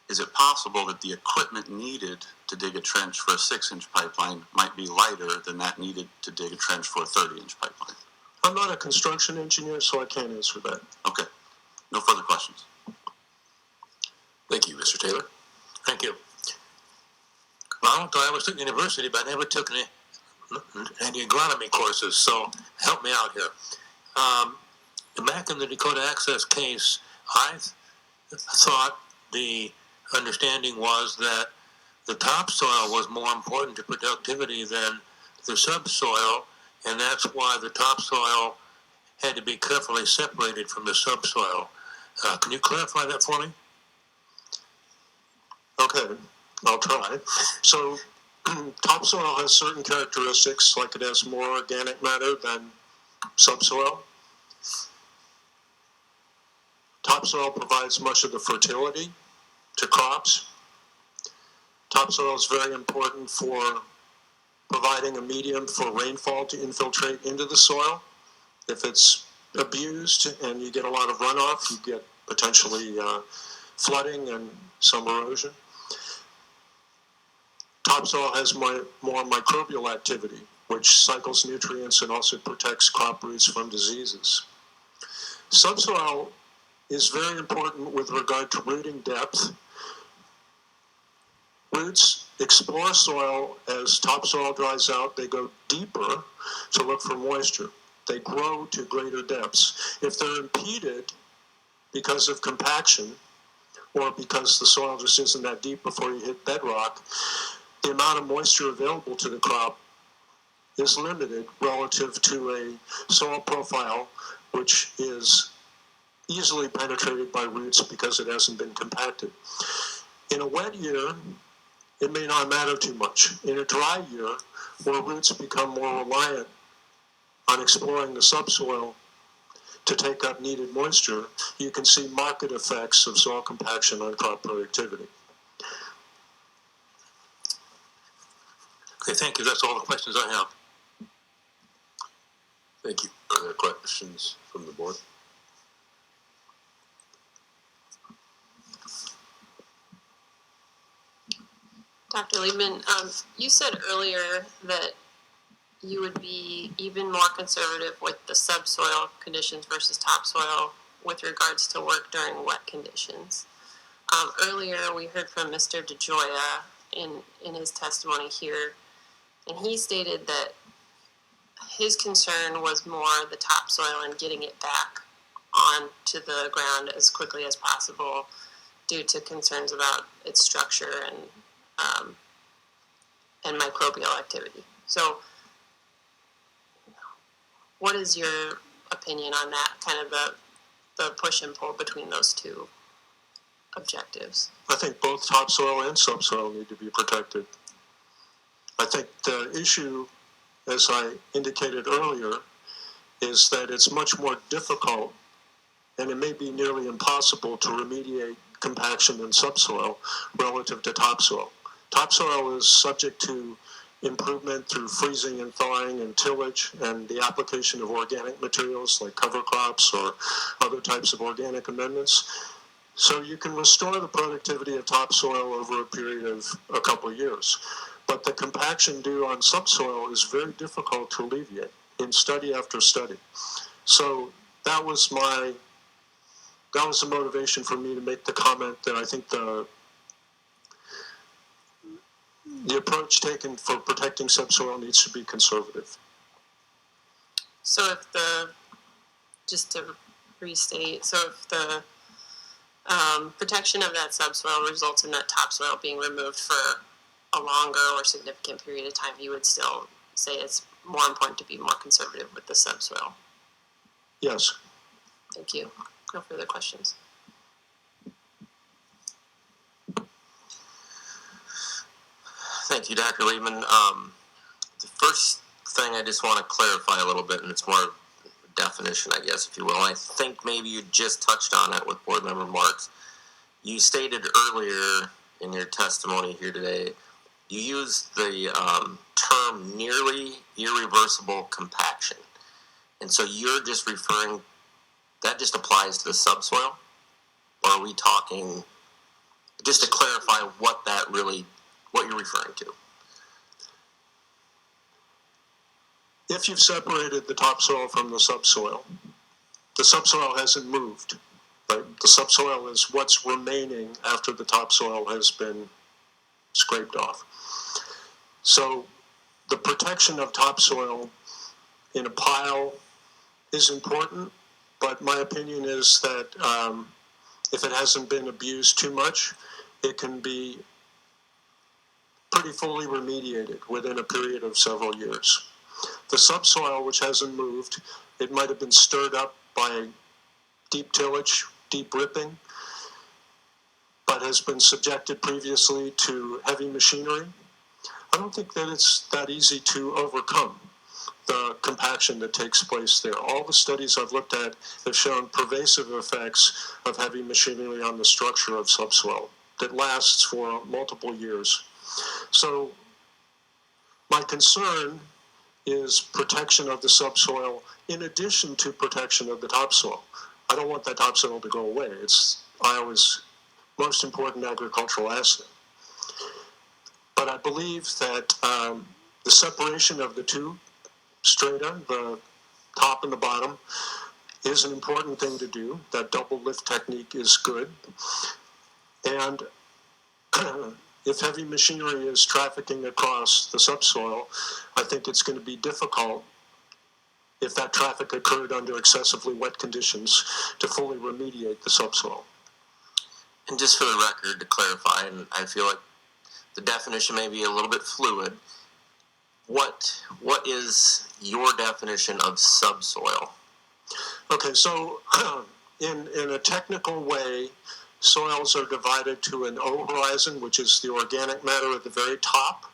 it possible that the equipment needed to dig a trench for a 6-inch pipeline might be lighter than that needed to dig a trench for a 30-inch pipeline? I'm not a construction engineer, so I can't answer that. Okay. No further questions. Thank you, Mr. Taylor. Thank you. Well, I went to Iowa State University, but I never took any agronomy courses, so help me out here. Back in the Dakota Access case, I thought the understanding was that the topsoil was more important to productivity than the subsoil, and that's why the topsoil had to be carefully separated from the subsoil. Can you clarify that for me? Okay, I'll try. So topsoil has certain characteristics, like it has more organic matter than subsoil. Topsoil provides much of the fertility to crops. Topsoil is very important for providing a medium for rainfall to infiltrate into the soil. If it's abused and you get a lot of runoff, you get potentially flooding and some erosion. Topsoil has more microbial activity, which cycles nutrients and also protects crop roots from diseases. Subsoil is very important with regard to rooting depth. Roots explore soil as topsoil dries out. They go deeper to look for moisture. They grow to greater depths. If they're impeded because of compaction or because the soil just isn't that deep before you hit bedrock, the amount of moisture available to the crop is limited relative to a soil profile which is easily penetrated by roots because it hasn't been compacted. In a wet year, it may not matter too much. In a dry year, where roots become more reliant on exploring the subsoil to take up needed moisture, you can see marked effects of soil compaction on crop productivity. Okay, thank you. That's all the questions I have. Thank you. Are there questions from the board? Dr. Liebman, you said earlier that you would be even more conservative with the subsoil conditions versus topsoil with regards to work during wet conditions. Earlier, we heard from Mr. DeGioia in his testimony here, and he stated that his concern was more the topsoil and getting it back onto the ground as quickly as possible due to concerns about its structure and microbial activity. So, what is your opinion on that, kind of the push and pull between those two objectives? I think both topsoil and subsoil need to be protected. I think the issue, as I indicated earlier, is that it's much more difficult, and it may be nearly impossible, to remediate compaction in subsoil relative to topsoil. Topsoil is subject to improvement through freezing and thawing and tillage and the application of organic materials like cover crops or other types of organic amendments. So you can restore the productivity of topsoil over a period of a couple of years. But the compaction due on subsoil is very difficult to alleviate in study after study. So that was the motivation for me to make the comment that I think the approach taken for protecting subsoil needs to be conservative. So just to restate, so if the protection of that subsoil results in that topsoil being removed for a longer or significant period of time, you would still say it's more important to be more conservative with the subsoil? Yes. Thank you. No further questions. Thank you, Dr. Liebman. The first thing I just want to clarify a little bit, and it's more of a definition, I guess, if you will. I think maybe you just touched on it with Board Member Marks. You stated earlier in your testimony here today, you used the term nearly irreversible compaction. And so you're just referring, that just applies to the subsoil? Or are we talking, just to clarify what you're referring to? If you've separated the topsoil from the subsoil hasn't moved, right? The subsoil is what's remaining after the topsoil has been scraped off. So the protection of topsoil in a pile is important, but my opinion is that if it hasn't been abused too much, it can be pretty fully remediated within a period of several years. The subsoil, which hasn't moved, it might have been stirred up by deep tillage, deep ripping, but has been subjected previously to heavy machinery. I don't think that it's that easy to overcome the compaction that takes place there. All the studies I've looked at have shown pervasive effects of heavy machinery on the structure of subsoil that lasts for multiple years. So my concern is protection of the subsoil in addition to protection of the topsoil. I don't want that topsoil to go away. It's Iowa's most important agricultural asset. But I believe that the separation of the two strata, the top and the bottom, is an important thing to do. That double lift technique is good. And if heavy machinery is trafficking across the subsoil, I think it's going to be difficult, if that traffic occurred under excessively wet conditions, to fully remediate the subsoil. And just for the record, to clarify, and I feel like the definition may be a little bit fluid, what is your definition of subsoil? Okay, so in a technical way, soils are divided to an O horizon, which is the organic matter at the very top,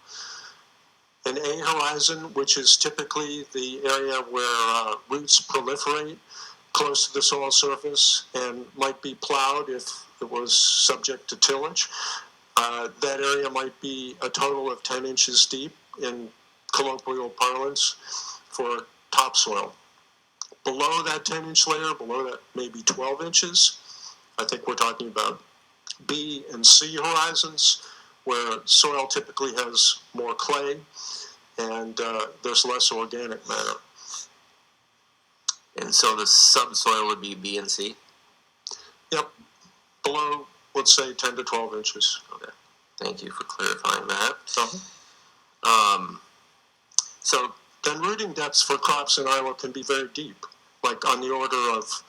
an A horizon, which is typically the area where roots proliferate close to the soil surface and might be plowed if it was subject to tillage. That area might be a total of 10 inches deep, in colloquial parlance for topsoil. Below that 10-inch layer, below that maybe 12 inches, I think we're talking about B and C horizons, where soil typically has more clay and there's less organic matter. And so the subsoil would be B and C? Yep, below, let's say 10 to 12 inches. Okay, thank you for clarifying that. Uh-huh. So then rooting depths for crops in Iowa can be very deep, like on the order of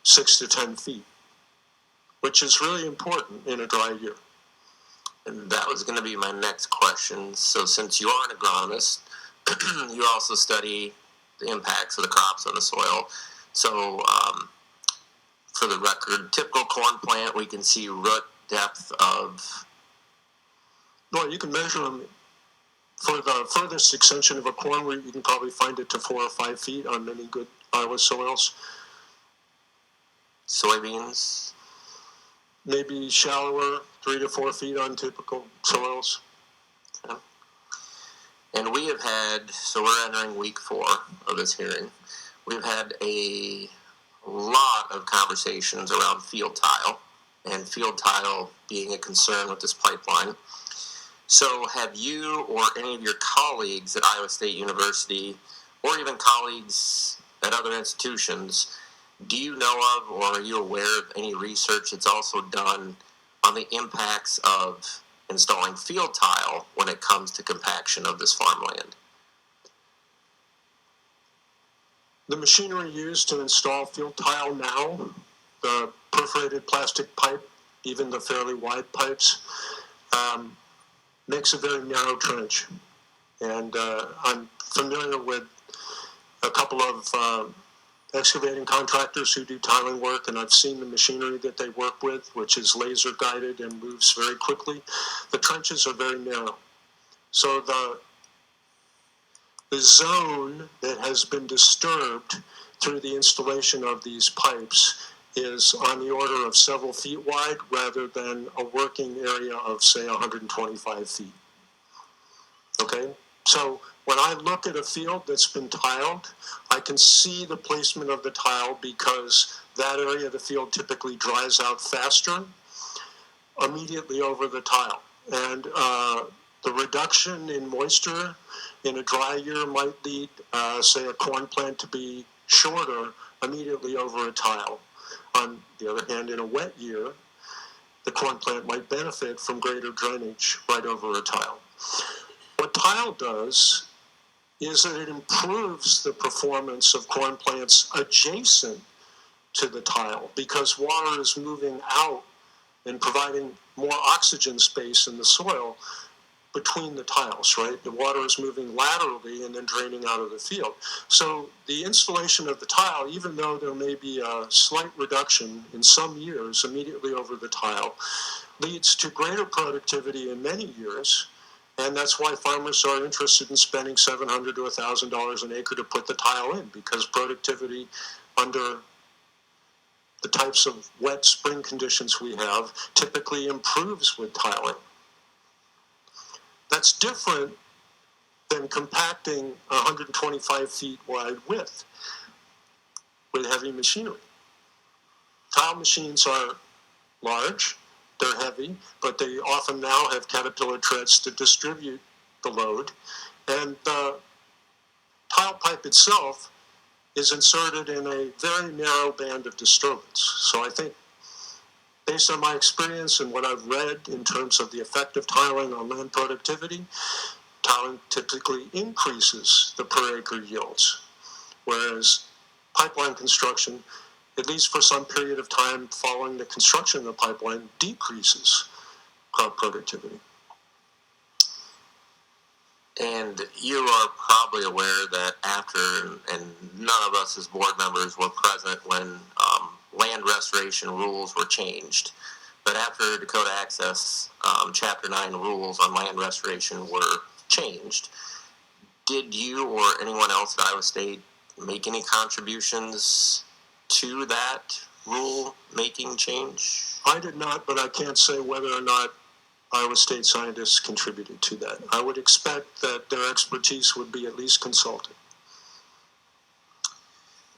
6 to 10 feet, which is really important in a dry year. And that was going to be my next question. So since you are an agronomist, you also study the impacts of the crops on the soil. So for the record, typical corn plant, we can see root depth of... Well, you can measure them for the furthest extension of a corn root. You can probably find it to 4 or 5 feet on many good Iowa soils. Soybeans? Maybe shallower, 3 to 4 feet on typical soils. Okay. And we have had, so we're entering week 4 of this hearing, we've had a lot of conversations around field tile, and field tile being a concern with this pipeline. So have you or any of your colleagues at Iowa State University, or even colleagues at other institutions, do you know of or are you aware of any research that's also done on the impacts of installing field tile when it comes to compaction of this farmland? The machinery used to install field tile now, the perforated plastic pipe, even the fairly wide pipes, makes a very narrow trench. And I'm familiar with a couple of excavating contractors who do tiling work, and I've seen the machinery that they work with, which is laser guided and moves very quickly. The trenches are very narrow. So the zone that has been disturbed through the installation of these pipes is on the order of several feet wide rather than a working area of, say, 125 feet. Okay? So when I look at a field that's been tiled, I can see the placement of the tile because that area of the field typically dries out faster immediately over the tile. And the reduction in moisture in a dry year might lead, say, a corn plant to be shorter immediately over a tile. On the other hand, in a wet year, the corn plant might benefit from greater drainage right over a tile. What tile does is that it improves the performance of corn plants adjacent to the tile because water is moving out and providing more oxygen space in the soil between the tiles, right? The water is moving laterally and then draining out of the field. So the installation of the tile, even though there may be a slight reduction in some years immediately over the tile, leads to greater productivity in many years. And that's why farmers are interested in spending $700 to $1,000 an acre to put the tile in, because productivity under the types of wet spring conditions we have typically improves with tiling. That's different than compacting 125 feet wide width with heavy machinery. Tile machines are large, they're heavy, but they often now have caterpillar treads to distribute the load. And the tile pipe itself is inserted in a very narrow band of disturbance. So I think, based on my experience and what I've read in terms of the effect of tiling on land productivity, tiling typically increases the per acre yields, whereas pipeline construction, at least for some period of time following the construction of the pipeline, decreases crop productivity. And you are probably aware that after, and none of us as board members were present when land restoration rules were changed, but after Dakota Access Chapter 9 rules on land restoration were changed, did you or anyone else at Iowa State make any contributions to that rule making change? I did not, but I can't say whether or not Iowa State scientists contributed to that. I would expect that their expertise would be at least consulted.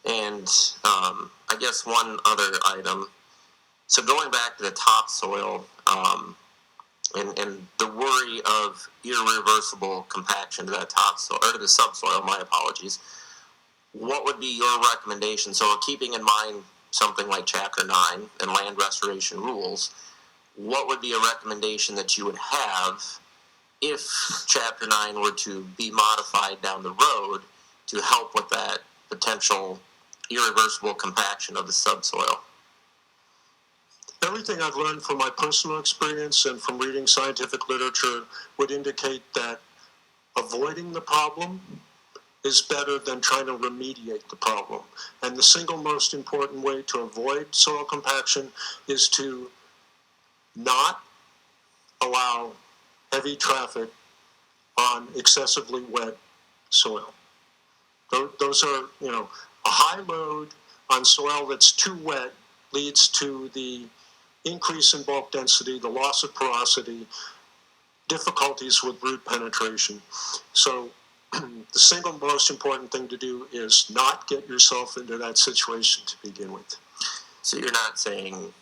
And I guess one other item. So going back to the topsoil and the worry of irreversible compaction to that topsoil, or to the subsoil, my apologies, what would be your recommendation? So keeping in mind something like Chapter 9 and land restoration rules, what would be a recommendation that you would have if Chapter 9 were to be modified down the road to help with that potential irreversible compaction of the subsoil? Everything I've learned from my personal experience and from reading scientific literature would indicate that avoiding the problem is better than trying to remediate the problem. And the single most important way to avoid soil compaction is to not allow heavy traffic on excessively wet soil. Those are, a high load on soil that's too wet leads to the increase in bulk density, the loss of porosity, difficulties with root penetration. So the single most important thing to do is not get yourself into that situation to begin with. So you're not saying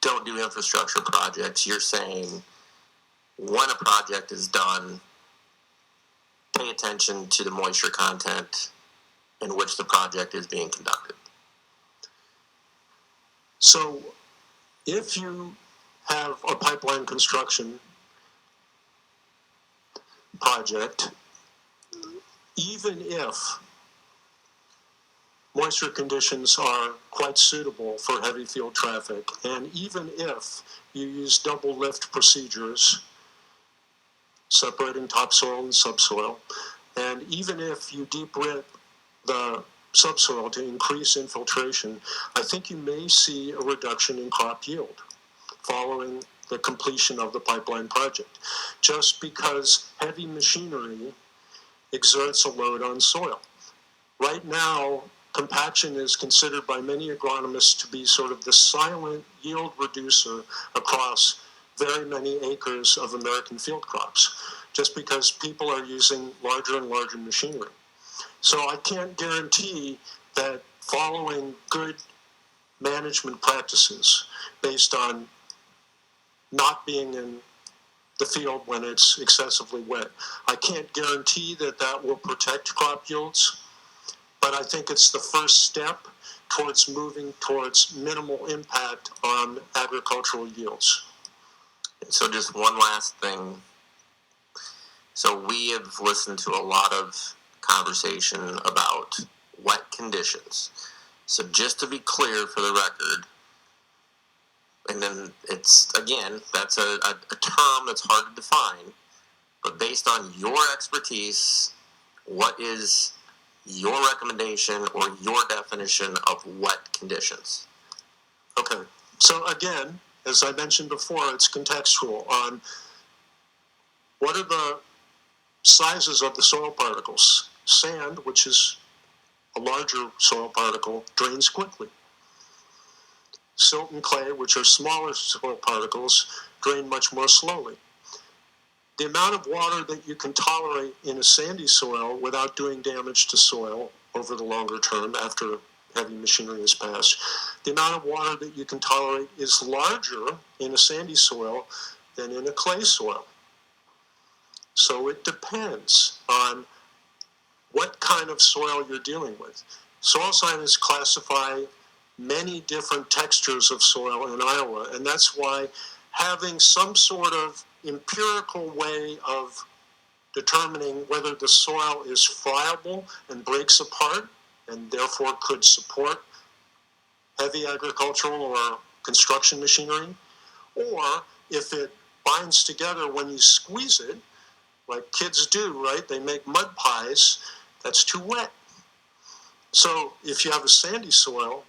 don't do infrastructure projects. You're saying when a project is done, pay attention to the moisture content in which the project is being conducted. So if you have a pipeline construction project, even if moisture conditions are quite suitable for heavy field traffic, and even if you use double lift procedures, separating topsoil and subsoil, and even if you deep rip the subsoil to increase infiltration, I think you may see a reduction in crop yield following the completion of the pipeline project, just because heavy machinery exerts a load on soil. Right now, compaction is considered by many agronomists to be sort of the silent yield reducer across very many acres of American field crops, just because people are using larger and larger machinery. So I can't guarantee that following good management practices based on not being in the field when it's excessively wet, I can't guarantee that that will protect crop yields, but I think it's the first step towards moving towards minimal impact on agricultural yields. So just one last thing. So we have listened to a lot of conversation about wet conditions. So just to be clear for the record, and then it's, again, that's a term that's hard to define, but based on your expertise, what is your recommendation or your definition of wet conditions? Okay, so again, as I mentioned before, it's contextual on what are the sizes of the soil particles. Sand, which is a larger soil particle, drains quickly. Silt and clay, which are smaller soil particles, drain much more slowly. The amount of water that you can tolerate in a sandy soil without doing damage to soil over the longer term after heavy machinery has passed, the amount of water that you can tolerate is larger in a sandy soil than in a clay soil. So it depends on what kind of soil you're dealing with. Soil scientists classify many different textures of soil in Iowa, and that's why having some sort of empirical way of determining whether the soil is friable and breaks apart and therefore could support heavy agricultural or construction machinery, or if it binds together when you squeeze it, like kids do, right? They make mud pies, that's too wet. So if you have a sandy soil,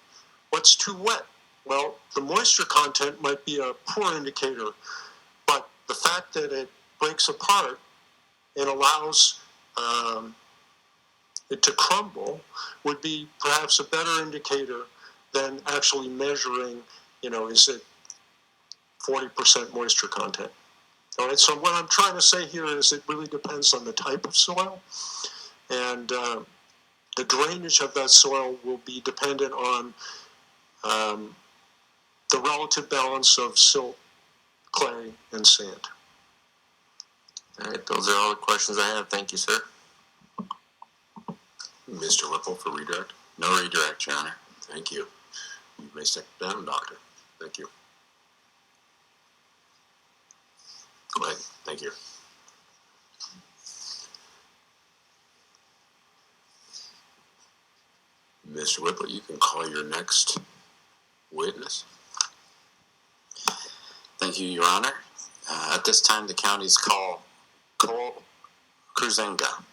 what's too wet? Well, the moisture content might be a poor indicator, but the fact that it breaks apart and allows it to crumble would be perhaps a better indicator than actually measuring, is it 40% moisture content? All right, so what I'm trying to say here is it really depends on the type of soil, and the drainage of that soil will be dependent on the relative balance of silt, clay, and sand. All right, those are all the questions I have. Thank you, sir. Mr. Whippel for redirect? No redirect, Your Honor. Thank you. You may step down, Doctor. Thank you. Go ahead. Thank you. Mr. Whippel, you can call your next witness. Thank you, Your Honor. At this time, the counties call Cole Kruzenga.